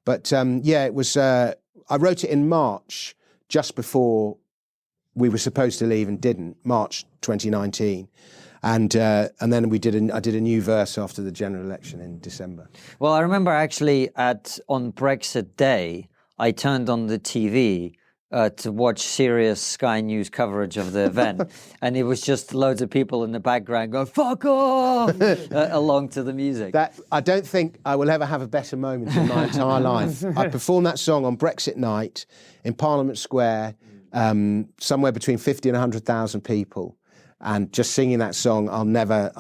But it was. I wrote it in March, just before we were supposed to leave and didn't. March 2019. And then I did a new verse after the general election in December. Well, I remember actually on Brexit Day, I turned on the TV to watch serious Sky News coverage of the event, and it was just loads of people in the background going "fuck off" along to the music. That I don't think I will ever have a better moment in my entire life. I performed that song on Brexit night in Parliament Square, somewhere between 50 and 100,000 people. And just singing that song, I'll never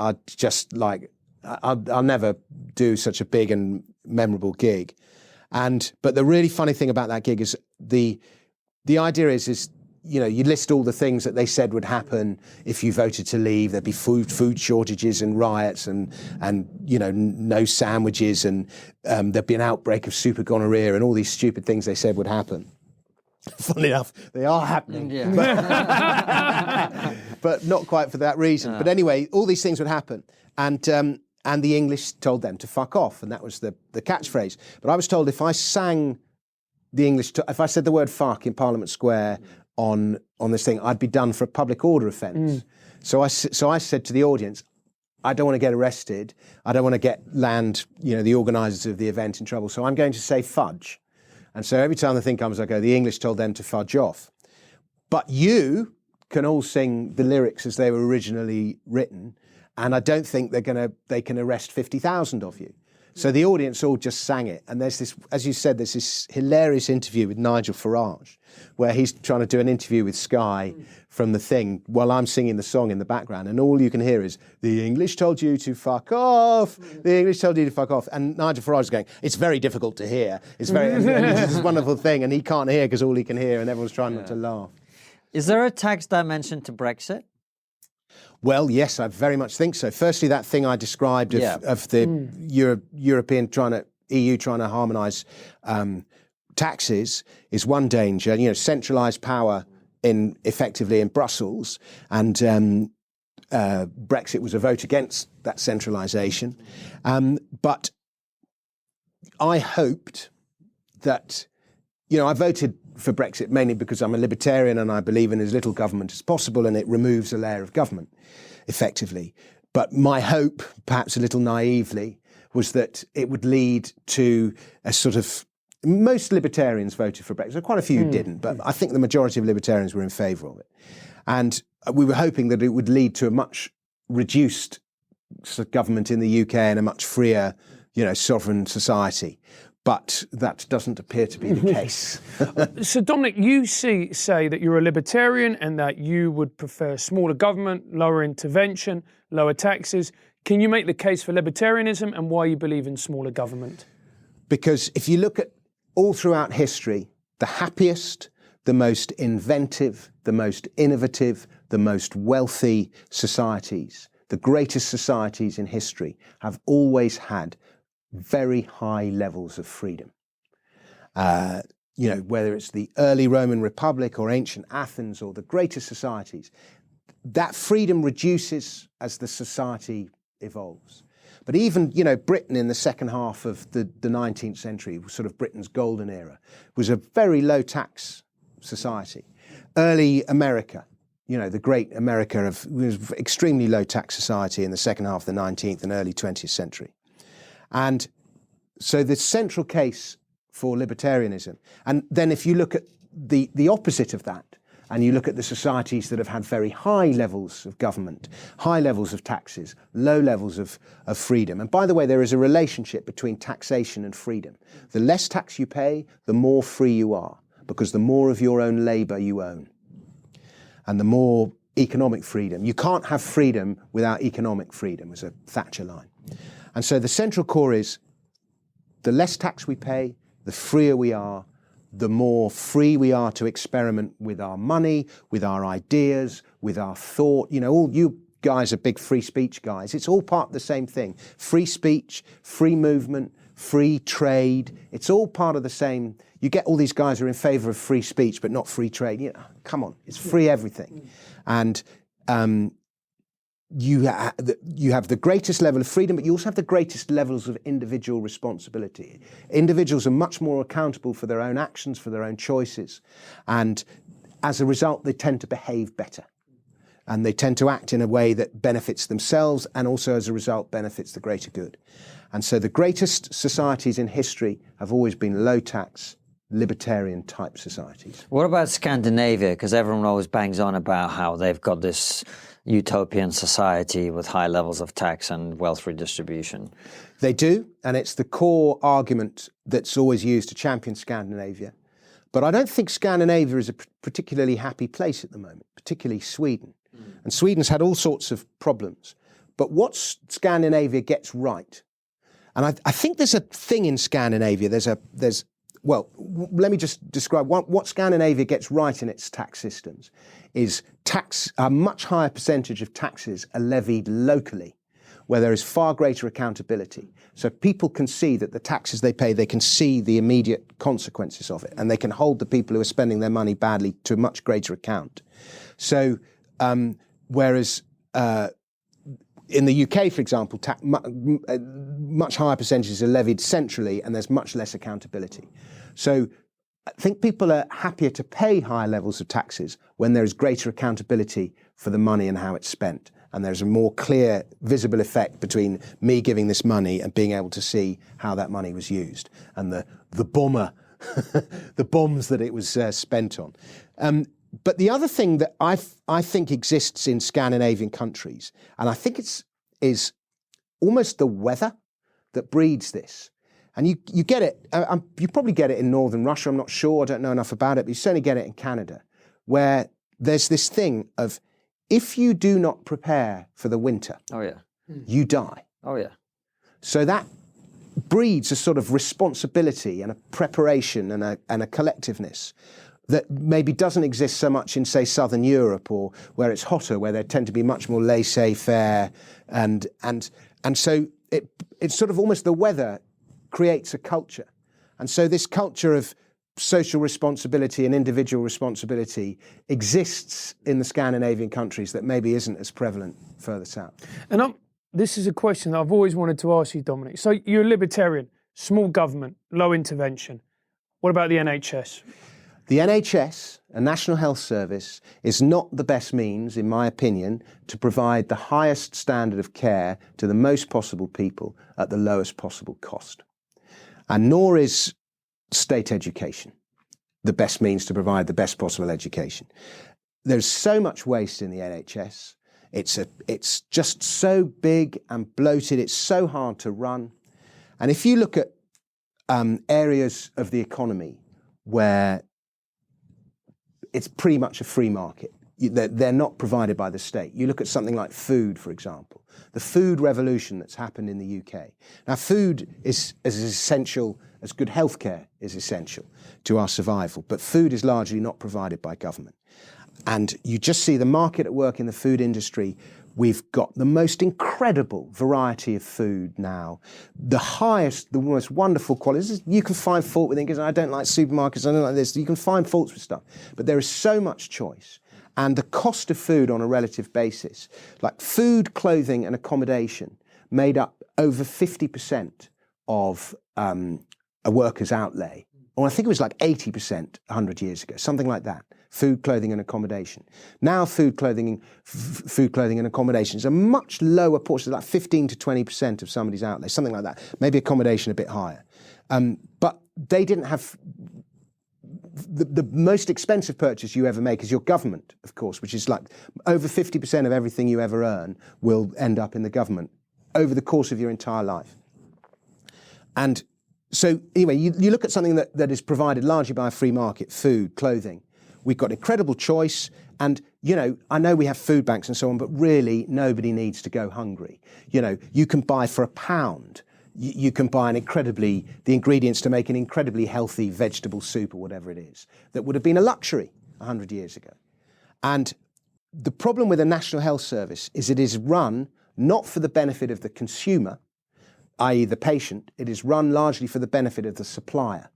do such a big and memorable gig. But the really funny thing about that gig is the idea is you list all the things that they said would happen if you voted to leave. There'd be food shortages and riots and no sandwiches, and there'd be an outbreak of super gonorrhea and all these stupid things they said would happen. Funnily enough, they are happening. Yeah. But not quite for that reason. But anyway, all these things would happen. And the English told them to fuck off, and that was the catchphrase. But I was told if I sang the English, if I said the word fuck in Parliament Square on this thing, I'd be done for a public order offence. So I said to the audience, I don't want to get arrested. I don't want to land the organisers of the event in trouble. So I'm going to say fudge. And so every time the thing comes, I go, the English told them to fudge off. But you can all sing the lyrics as they were originally written, and I don't think they can arrest 50,000 of you. So the audience all just sang it. And there's this, as you said, there's this hilarious interview with Nigel Farage, where he's trying to do an interview with Sky from the thing while I'm singing the song in the background. And all you can hear is, the English told you to fuck off. The English told you to fuck off. And Nigel Farage is going, it's very difficult to hear. It's very, and it's this wonderful thing. And he can't hear because all he can hear, and everyone's trying not to laugh. Is there a tax dimension to Brexit? Well, yes, I very much think so. Firstly, that thing I described of the European EU trying to harmonise taxes is one danger. Centralised power effectively in Brussels, and Brexit was a vote against that centralisation. But I hoped that, I voted for Brexit mainly because I'm a libertarian and I believe in as little government as possible, and it removes a layer of government effectively. But my hope, perhaps a little naively, was that it would lead to a sort of, most libertarians voted for Brexit. Quite a few didn't, but I think the majority of libertarians were in favour of it. And we were hoping that it would lead to a much reduced government in the UK and a much freer, sovereign society. But that doesn't appear to be the case. So, Dominic, you say that you're a libertarian and that you would prefer smaller government, lower intervention, lower taxes. Can you make the case for libertarianism and why you believe in smaller government? Because if you look at all throughout history, the happiest, the most inventive, the most innovative, the most wealthy societies, the greatest societies in history have always had very high levels of freedom. Whether it's the early Roman Republic or ancient Athens or the greatest societies, that freedom reduces as the society evolves. But even, Britain in the second half of the 19th century, sort of Britain's golden era, was a very low tax society. Early America, the great America was extremely low tax society in the second half of the 19th and early 20th century. And so the central case for libertarianism, and then if you look at the opposite of that, and you look at the societies that have had very high levels of government, high levels of taxes, low levels of freedom. And by the way, there is a relationship between taxation and freedom. The less tax you pay, the more free you are, because the more of your own labour you own. And the more economic freedom. You can't have freedom without economic freedom, was a Thatcher line. And so the central core is the less tax we pay, the freer we are, the more free we are to experiment with our money, with our ideas, with our thought. All you guys are big free speech guys. It's all part of the same thing. Free speech, free movement, free trade. It's all part of the same. You get all these guys who are in favour of free speech but not free trade. Come on, it's free everything. And you have the greatest level of freedom, but you also have the greatest levels of individual responsibility. Individuals are much more accountable for their own actions, for their own choices. And as a result, they tend to behave better. And they tend to act in a way that benefits themselves and also, as a result, benefits the greater good. And so the greatest societies in history have always been low tax, libertarian type societies. What about Scandinavia? Because everyone always bangs on about how they've got this utopian society with high levels of tax and wealth redistribution. They do, and it's the core argument that's always used to champion Scandinavia. But I don't think Scandinavia is a particularly happy place at the moment, particularly Sweden. And Sweden's had all sorts of problems. But what Scandinavia gets right, And I think there's a thing in Scandinavia. Let me just describe what Scandinavia gets right in its tax systems is a much higher percentage of taxes are levied locally, where there is far greater accountability. So people can see that the taxes they pay, they can see the immediate consequences of it, and they can hold the people who are spending their money badly to a much greater account. So whereas in the UK, for example, much higher percentages are levied centrally and there's much less accountability. So I think people are happier to pay higher levels of taxes when there is greater accountability for the money and how it's spent. And there's a more clear, visible effect between me giving this money and being able to see how that money was used and the bombs that it was spent on. But the other thing that I think exists in Scandinavian countries, and I think is almost the weather that breeds this. And you get it, you probably get it in northern Russia, I'm not sure, I don't know enough about it, but you certainly get it in Canada, where there's this thing of, if you do not prepare for the winter, you die. Oh, yeah. So that breeds a sort of responsibility and a preparation and a collectiveness that maybe doesn't exist so much in, say, Southern Europe, or where it's hotter, where there tend to be much more laissez-faire, and so it's sort of almost the weather creates a culture. And so this culture of social responsibility and individual responsibility exists in the Scandinavian countries that maybe isn't as prevalent further south. And this is a question that I've always wanted to ask you, Dominic. So you're a libertarian, small government, low intervention. What about the NHS? The NHS, a National Health Service, is not the best means, in my opinion, to provide the highest standard of care to the most possible people at the lowest possible cost. And nor is state education the best means to provide the best possible education. There's so much waste in the NHS. It's just so big and bloated. It's so hard to run. And if you look at areas of the economy where it's pretty much a free market, they're not provided by the state. You look at something like food, for example, the food revolution that's happened in the UK. Now, food is as essential as good healthcare is essential to our survival, but food is largely not provided by government. And you just see the market at work in the food industry. We've got the most incredible variety of food now, the most wonderful quality. You can find fault with it because I don't like supermarkets, I don't like this. You can find faults with stuff, but there is so much choice. And the cost of food on a relative basis, like food, clothing and accommodation, made up over 50% of a worker's outlay. Or I think it was like 80% 100 years ago, something like that. Food, clothing and accommodation. Now food, clothing and accommodation is a much lower portion, like 15 to 20% of somebody's outlay, something like that. Maybe accommodation a bit higher. But they didn't have... The most expensive purchase you ever make is your government, of course, which is like over 50% of everything you ever earn will end up in the government over the course of your entire life. And so anyway, you look at something that is provided largely by a free market, food, clothing. We've got incredible choice. And, you know, I know we have food banks and so on, but really nobody needs to go hungry. You know, you can buy for £1, you can buy the ingredients to make an incredibly healthy vegetable soup or whatever it is, that would have been a luxury 100 years ago. And the problem with a National Health Service is it is run not for the benefit of the consumer, i.e. the patient, it is run largely for the benefit of the supplier.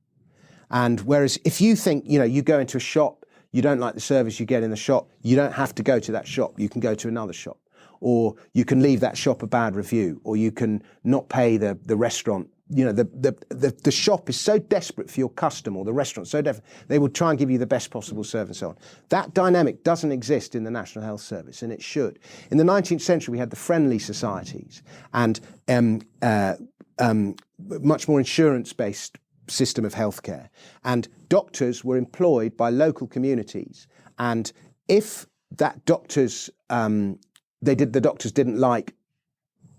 And whereas if you think, you know, you go into a shop, you don't like the service you get in the shop, you don't have to go to that shop, you can go to another shop. Or you can leave that shop a bad review, or you can not pay the restaurant. You know, the shop is so desperate for your customer, or the restaurant so desperate, they will try and give you the best possible service and so on. That dynamic doesn't exist in the National Health Service, and it should. In the 19th century, we had the friendly societies and much more insurance-based system of healthcare. And doctors were employed by local communities. And if that doctor's the doctors didn't like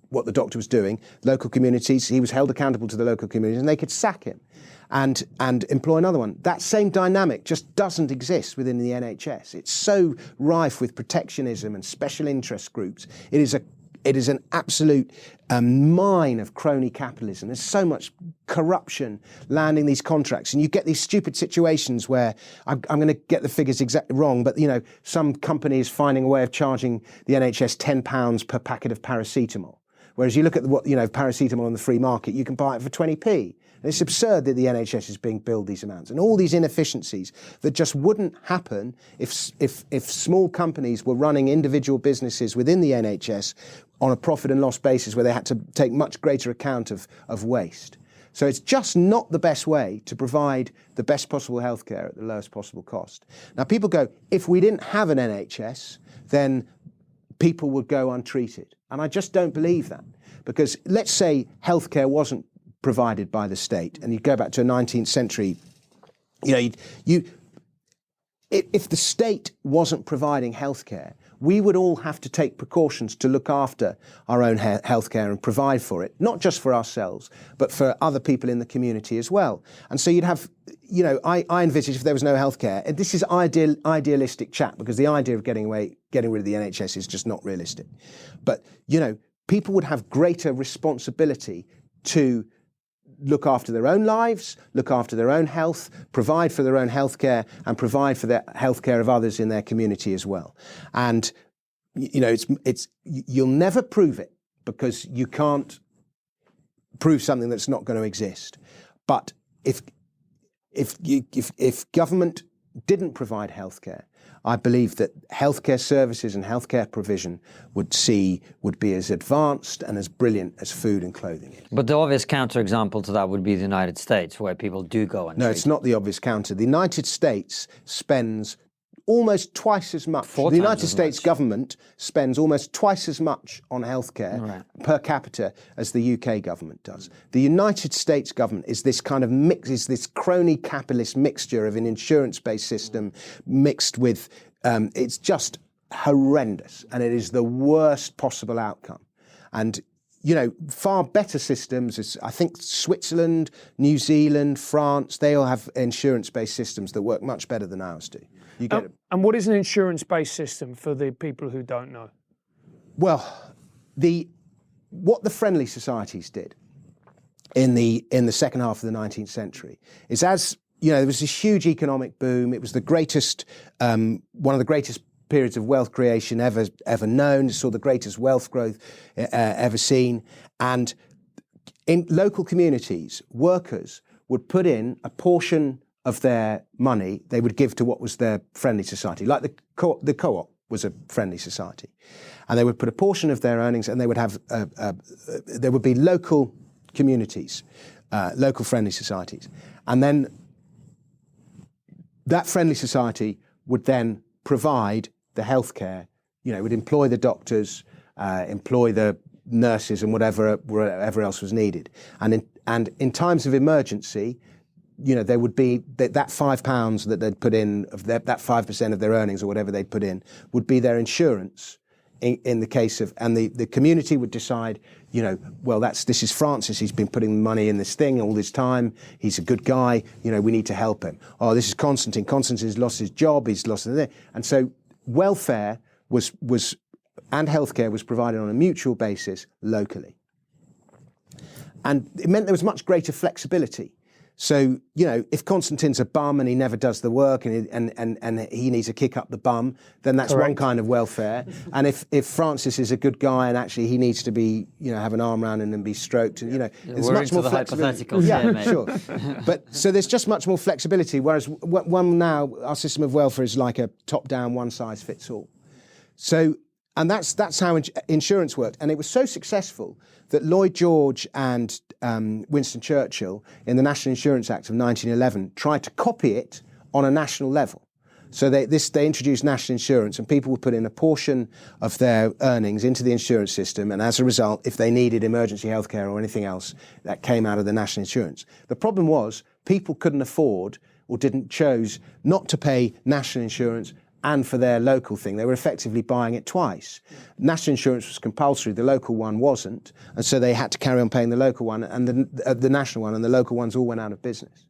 what the doctor was doing, local communities, he was held accountable to the local communities, and they could sack him and employ another one. That same dynamic just doesn't exist within the NHS. It's so rife with protectionism and special interest groups. It it is an absolute mine of crony capitalism. There's so much corruption landing these contracts, and you get these stupid situations where I'm going to get the figures exactly wrong, but some company is finding a way of charging the NHS £10 per packet of paracetamol, whereas you look at paracetamol on the free market, you can buy it for 20p. And it's absurd that the NHS is being billed these amounts, and all these inefficiencies that just wouldn't happen if small companies were running individual businesses within the NHS on a profit and loss basis, where they had to take much greater account of waste. So it's just not the best way to provide the best possible healthcare at the lowest possible cost. Now people go, if we didn't have an NHS, then people would go untreated, and I just don't believe that, because let's say healthcare wasn't provided by the state, and you go back to a 19th century, if the state wasn't providing healthcare, we would all have to take precautions to look after our own healthcare and provide for it, not just for ourselves, but for other people in the community as well. And so you'd have, I envisage if there was no healthcare, and this is idealistic chat, because the idea of getting rid of the NHS is just not realistic. But, people would have greater responsibility to look after their own lives, look after their own health, provide for their own healthcare, and provide for the healthcare of others in their community as well. And you'll never prove it, because you can't prove something that's not going to exist. But if government didn't provide healthcare, I believe that healthcare services and healthcare provision would be as advanced and as brilliant as food and clothing is. But the obvious counterexample to that would be the United States, where people do go and No, it's not the obvious counter. The United States spends almost twice as much. The United States government spends almost twice as much on healthcare per capita as the UK government does. The United States government is this kind of this crony capitalist mixture of an insurance-based system mixed with, it's just horrendous, and it is the worst possible outcome. And far better systems, I think Switzerland, New Zealand, France, they all have insurance-based systems that work much better than ours do. And what is an insurance-based system for the people who don't know? Well, what the friendly societies did in the second half of the 19th century is, there was this huge economic boom. It was the greatest, one of the greatest periods of wealth creation ever known. It saw the greatest wealth growth ever seen. And in local communities, workers would put in a portion of their money they would give to what was their friendly society. Like the co-op was a friendly society. And they would put a portion of their earnings, and they would have, there would be local communities, local friendly societies. And then that friendly society would then provide the healthcare, would employ the doctors, employ the nurses, and whatever else was needed. And in times of emergency, there would be that £5 that they'd put in, of that 5% of their earnings or whatever they'd put in, would be their insurance in the case of, and the community would decide, well, this is Francis, he's been putting money in this thing all this time, he's a good guy, we need to help him. Oh, this is Constantine's lost his job, he's lost it. And so welfare and healthcare was provided on a mutual basis locally. And it meant there was much greater flexibility. So, if Constantine's a bum and he never does the work and he needs to kick up the bum, then that's one kind of welfare. And if Francis is a good guy and actually he needs to be, have an arm around him and be stroked, and, there's much more flexibility. Yeah, sure. But so there's just much more flexibility. Whereas now our system of welfare is like a top-down, one-size-fits-all. So, and that's how insurance worked. And it was so successful that Lloyd George and Winston Churchill, in the National Insurance Act of 1911, tried to copy it on a national level. So they introduced national insurance, and people would put in a portion of their earnings into the insurance system, and as a result, if they needed emergency healthcare or anything else, that came out of the national insurance. The problem was people couldn't afford or chose not to pay national insurance and for their local thing. They were effectively buying it twice. National insurance was compulsory, the local one wasn't, and so they had to carry on paying the local one and the national one, and the local ones all went out of business.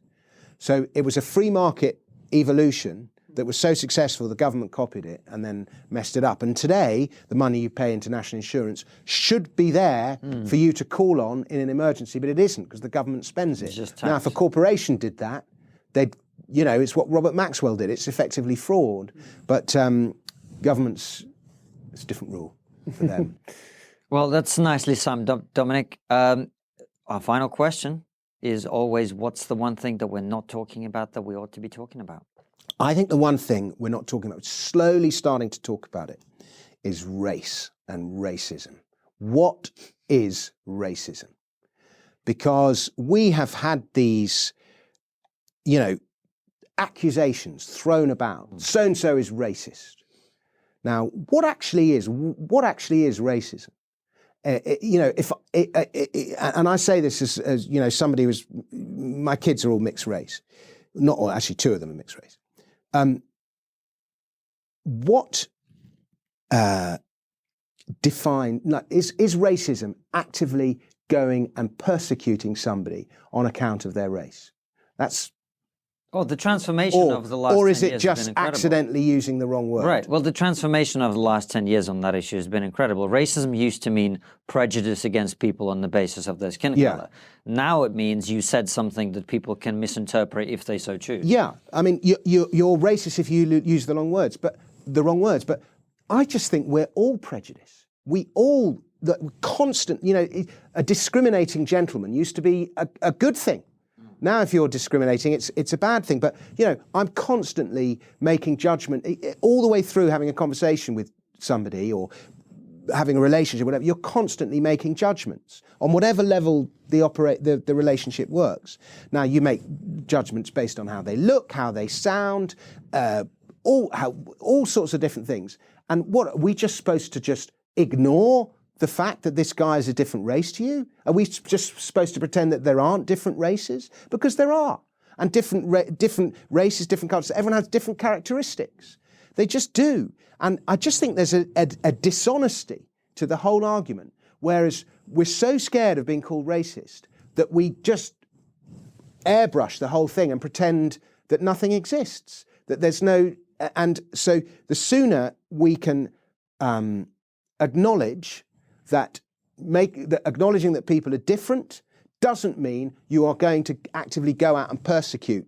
So it was a free market evolution that was so successful, the government copied it and then messed it up. And today, the money you pay into national insurance should be there for you to call on in an emergency, but it isn't because the government spends it. Now, if a corporation did that, they'd, it's what Robert Maxwell did. It's effectively fraud. But governments, it's a different rule for them. Well, that's nicely summed up, Dominic. Our final question is always, what's the one thing that we're not talking about that we ought to be talking about? I think the one thing we're not talking about, slowly starting to talk about it, is race and racism. What is racism? Because we have had these, accusations thrown about. So-and-so is racist. Now, what actually is racism? And I say this as somebody who's, my kids are all mixed race. Actually, two of them are mixed race. What is racism actively going and persecuting somebody on account of their race? That's the transformation of the last 10 years. Or is it just accidentally using the wrong word? Right. Well, the transformation of the last 10 years on that issue has been incredible. Racism used to mean prejudice against people on the basis of their skin color. Now it means you said something that people can misinterpret if they so choose. Yeah. I mean, you're racist if you use the wrong words. But I just think we're all prejudiced. We all, constant, a discriminating gentleman used to be a good thing. Now, if you're discriminating, it's a bad thing. But, I'm constantly making judgment all the way through having a conversation with somebody or having a relationship, whatever. You're constantly making judgments on whatever level the relationship works. Now, you make judgments based on how they look, how they sound, all sorts of different things. And what are we just supposed to just ignore the fact that this guy is a different race to you? Are we just supposed to pretend that there aren't different races? Because there are. And different races, different cultures, everyone has different characteristics. They just do. And I just think there's a dishonesty to the whole argument, whereas we're so scared of being called racist that we just airbrush the whole thing and pretend that nothing exists, that there's no... And so the sooner we can acknowledge that acknowledging that people are different doesn't mean you are going to actively go out and persecute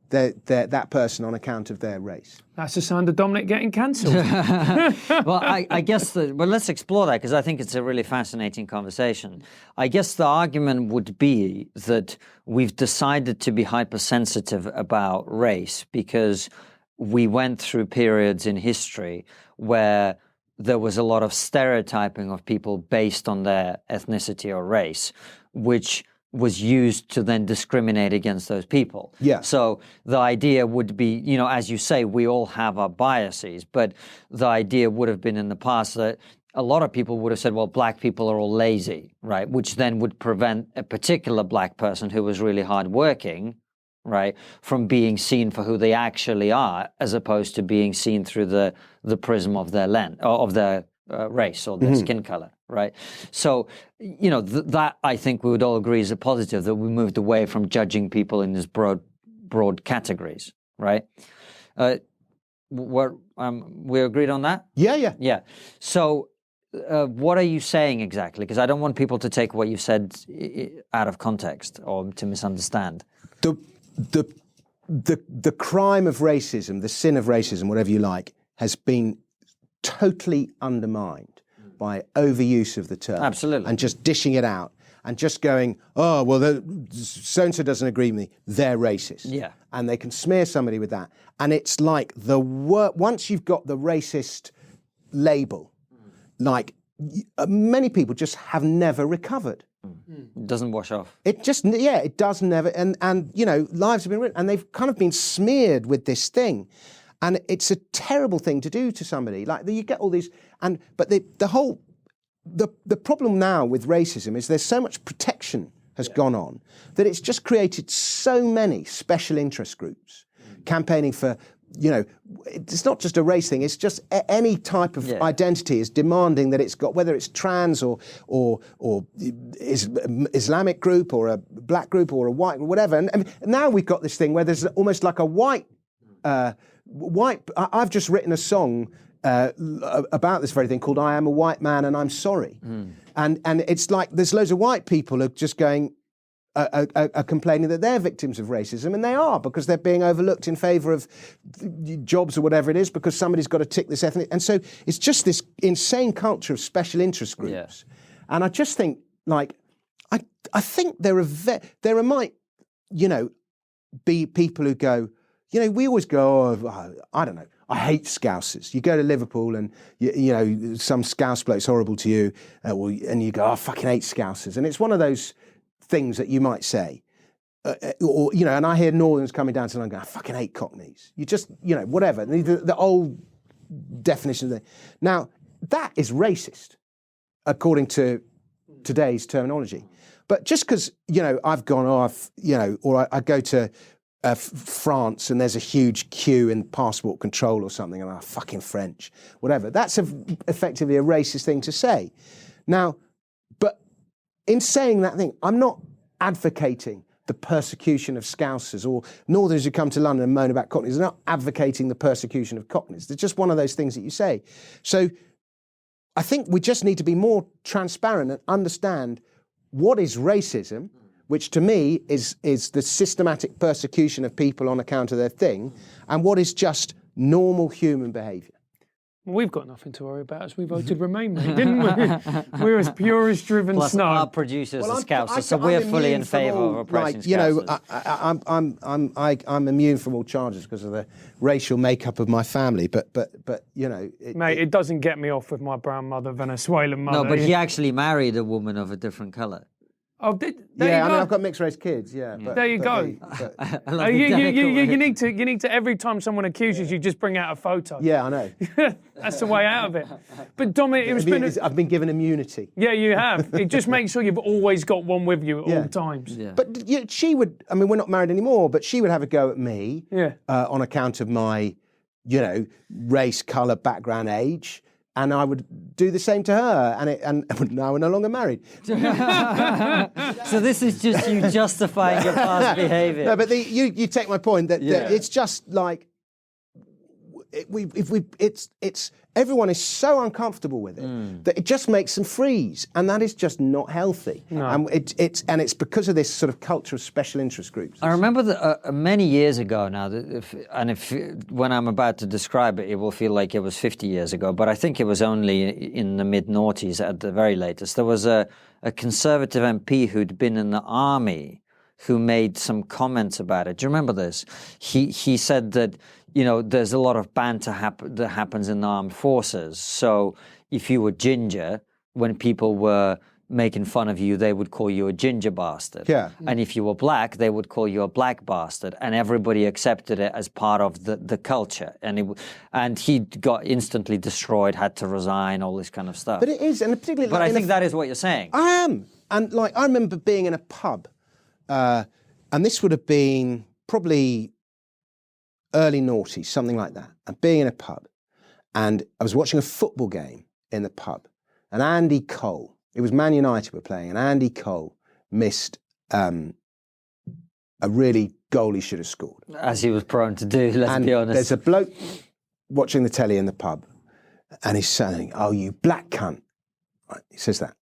that person on account of their race. That's the sound of Dominic getting cancelled. Well, I guess let's explore that, because I think it's a really fascinating conversation. I guess the argument would be that we've decided to be hypersensitive about race because we went through periods in history where there was a lot of stereotyping of people based on their ethnicity or race, which was used to then discriminate against those people. Yeah. So the idea would be, as you say, we all have our biases, but the idea would have been in the past that a lot of people would have said, well, black people are all lazy, right? Which then would prevent a particular black person who was really hardworking, right, from being seen for who they actually are, as opposed to being seen through the prism of their race or their skin color, right? So, that I think we would all agree is a positive, that we moved away from judging people in these broad categories, right? We agreed on that? Yeah. So, what are you saying exactly? Because I don't want people to take what you said out of context or to misunderstand. The crime of racism, the sin of racism, whatever you like, has been totally undermined by overuse of the term. Absolutely. And just dishing it out and just going, oh, well, so-and-so doesn't agree with me, they're racist. Yeah. And they can smear somebody with that. And it's like once you've got the racist label, like many people just have never recovered. It doesn't wash off. It just, it does never. And lives have been written and they've kind of been smeared with this thing. And it's a terrible thing to do to somebody. Like you get all these, but the problem now with racism is there's so much protection has gone on that it's just created so many special interest groups campaigning for, it's not just a race thing, it's just any type of identity is demanding that it's got, whether it's trans or Islamic group or a black group or a white, whatever. And now we've got this thing where there's almost like a white I've just written a song about this very thing called "I Am a White Man and I'm Sorry," and it's like there's loads of white people who are just going. Are complaining that they're victims of racism, and they are, because they're being overlooked in favour of jobs or whatever it is, because somebody's got to tick this ethnic. And so it's just this insane culture of special interest groups. And I just think, like, I think there might, be people who go, we always go, oh, I don't know, I hate Scousers. You go to Liverpool and, some Scouse bloke's horrible to you, and you go, oh, I fucking hate Scousers. And it's one of those things that you might say, and I hear Northerners coming down to London going, I fucking hate Cockneys. You just, whatever. The old definition of Now, that is racist, according to today's terminology. But just because, I've gone off, or I go to France and there's a huge queue in passport control or something, and I'm fucking French, whatever. That's effectively a racist thing to say. Now, but in saying that thing, I'm not advocating the persecution of Scousers or Northerners who come to London and moan about Cockneys. I'm not advocating the persecution of Cockneys. It's just one of those things that you say. So I think we just need to be more transparent and understand what is racism, which to me is the systematic persecution of people on account of their thing, and what is just normal human behaviour. We've got nothing to worry about as we voted Remain, mate, didn't we? We're as purist-driven Plus snow. our producers are Scousers, so we're fully in favour of oppressing Scousers. I'm immune from all charges because of the racial makeup of my family. But mate, it doesn't get me off with my brown mother, Venezuelan mother. No, but he actually married a woman of a different colour. Oh, there you go. I mean, I've got mixed race kids. Yeah, but, there you go. You need to. Every time someone accuses you, just bring out a photo. Yeah, I know. That's the way out of it. But Dominic, I've been given immunity. Yeah, you have. It just makes sure you've always got one with you at all times. Yeah. But she would. I mean, we're not married anymore, but she would have a go at me. On account of my, race, colour, background, age. And I would do the same to her, and now we're no longer married. So this is just you justifying your past behaviour. No, but you take my point that it's just like it's everyone is so uncomfortable with it that it just makes them freeze, and that is just not healthy. No. And it's because of this sort of culture of special interest groups. I remember that many years ago now, when I'm about to describe it, it will feel like it was 50 years ago, but I think it was only in the mid-noughties at the very latest. There was a Conservative MP who'd been in the army who made some comments about it. Do you remember this? He said that, there's a lot of banter that happens in the armed forces. So if you were ginger, when people were making fun of you, they would call you a ginger bastard. Yeah. And if you were black, they would call you a black bastard. And everybody accepted it as part of the culture. And he got instantly destroyed, had to resign, all this kind of stuff. But it is, and particularly... But I think that is what you're saying. I am. And I remember being in a pub, and this would have been probably early noughties, something like that, and being in a pub, and I was watching a football game in the pub, and Andy Cole, it was Man United were playing, and Andy Cole missed a really goal he should have scored. As he was prone to do, let's be honest. There's a bloke watching the telly in the pub, and he's saying, "Oh, you black cunt." Right, he says that.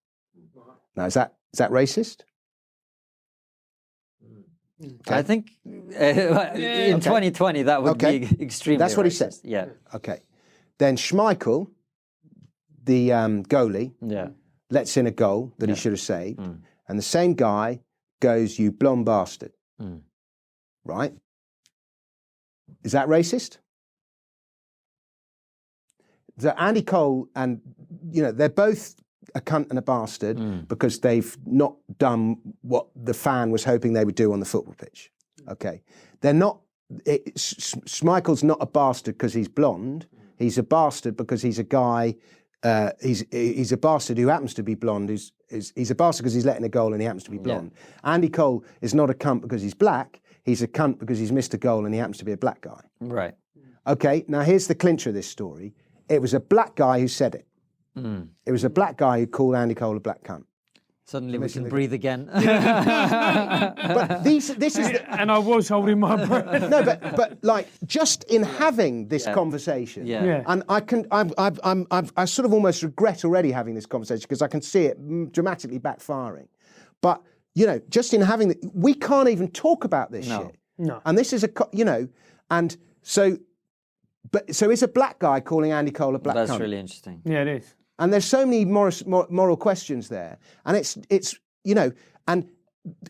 Now, is that racist? Okay. I think in 2020 that would be extremely That's what racist. He said? Yeah. Okay. Then Schmeichel, the goalie, lets in a goal that he should have saved, and the same guy goes, "You blonde bastard." Right? Is that racist? So Andy Cole and, they're both a cunt and a bastard because they've not done what the fan was hoping they would do on the football pitch. Okay. They're not, Schmeichel's not a bastard because he's blonde. He's a bastard because he's a guy, he's a bastard who happens to be blonde. He's a bastard because he's letting a goal and he happens to be blonde. Yeah. Andy Cole is not a cunt because he's black. He's a cunt because he's missed a goal and he happens to be a black guy. Right. Okay, now here's the clincher of this story. It was a black guy who said it. It was a black guy who called Andy Cole a black cunt. Suddenly we can breathe again. But this is And I was holding my breath. no, but like just in having this conversation, Yeah. and I sort of almost regret already having this conversation because I can see it dramatically backfiring. But just in having we can't even talk about this shit. No. And this is and so is a black guy calling Andy Cole a black cunt? That's really interesting. Yeah, it is. And there's so many moral questions there, and it's and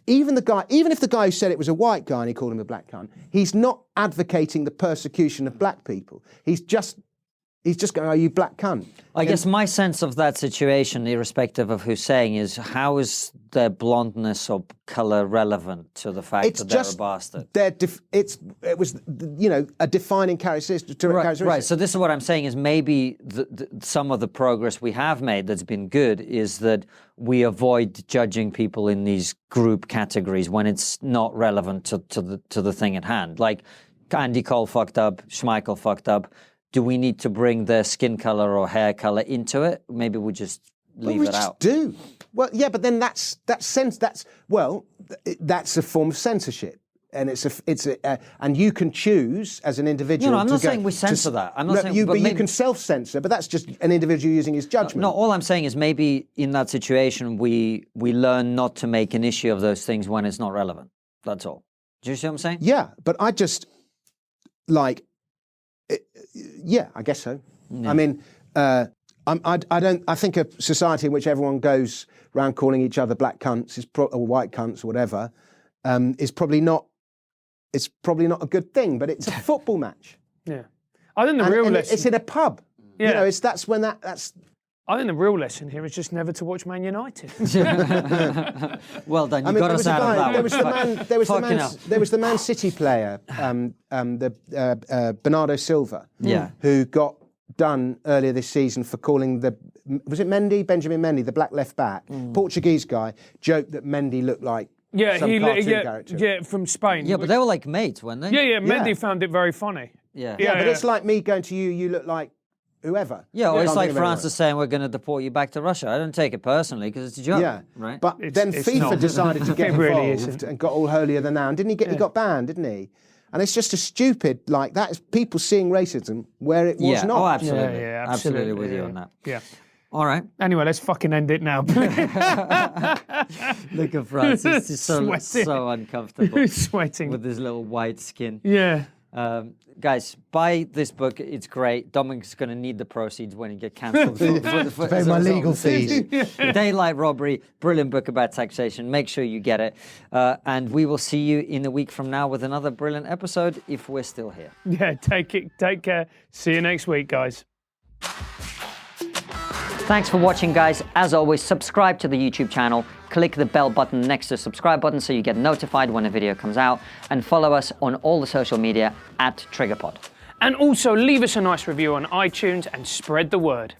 even if the guy who said it was a white guy and he called him a black cunt, he's not advocating the persecution of black people. He's just going, "Are you black cunt?" I guess my sense of that situation, irrespective of who's saying, is how is their blondness or colour relevant to the fact that they're a bastard? It was a defining characteristic. Right. So this is what I'm saying is maybe some of the progress we have made that's been good is that we avoid judging people in these group categories when it's not relevant to the thing at hand. Like Andy Cole fucked up, Schmeichel fucked up. Do we need to bring their skin color or hair color into it? Maybe we just leave it out. Do. Well, yeah, but then that's a form of censorship, and and you can choose as an individual. No, I'm not saying we censor that. I'm not saying, but you can self-censor. But that's just an individual using his judgment. No, all I'm saying is maybe in that situation we learn not to make an issue of those things when it's not relevant. That's all. Do you see what I'm saying? Yeah, but I just yeah, I guess so. Yeah. I mean, I think a society in which everyone goes around calling each other black cunts or white cunts or whatever is probably not. It's probably not a good thing. But it's a football match. Yeah, I think the real lesson. It's in a pub. Yeah, that's. I think the real lesson here is just never to watch Man United. Well done, you got us out of that one. There was the Man City player, Bernardo Silva, who got done earlier this season for calling Benjamin Mendy, the black left back, Portuguese guy, joked that Mendy looked like some cartoon character. Yeah, from Spain. Yeah, but they were like mates, weren't they? Yeah, Mendy found it very funny. Yeah, but it's like me going to you, you look like whoever. Yeah, or it's like Francis saying we're going to deport you back to Russia. I don't take it personally because it's a joke. Yeah, right. But then FIFA decided to get involved and got all holier than thou. And didn't he get? He got banned, didn't he? And it's just a stupid that is people seeing racism where it was not. Oh, absolutely. Yeah, absolutely with you on that. Yeah. All right. Anyway, let's fucking end it now. Look at Francis. He's so uncomfortable. He's sweating with his little white skin. Yeah. Guys, buy this book. It's great. Dominic's going to need the proceeds when he gets cancelled. to pay my legal fees. Daylight Robbery, brilliant book about taxation. Make sure you get it. And we will see you in a week from now with another brilliant episode if we're still here. Yeah, take care. See you next week, guys. Thanks for watching, guys. As always, subscribe to the YouTube channel. Click the bell button next to the subscribe button so you get notified when a video comes out. And follow us on all the social media @TriggerPod. And also leave us a nice review on iTunes and spread the word.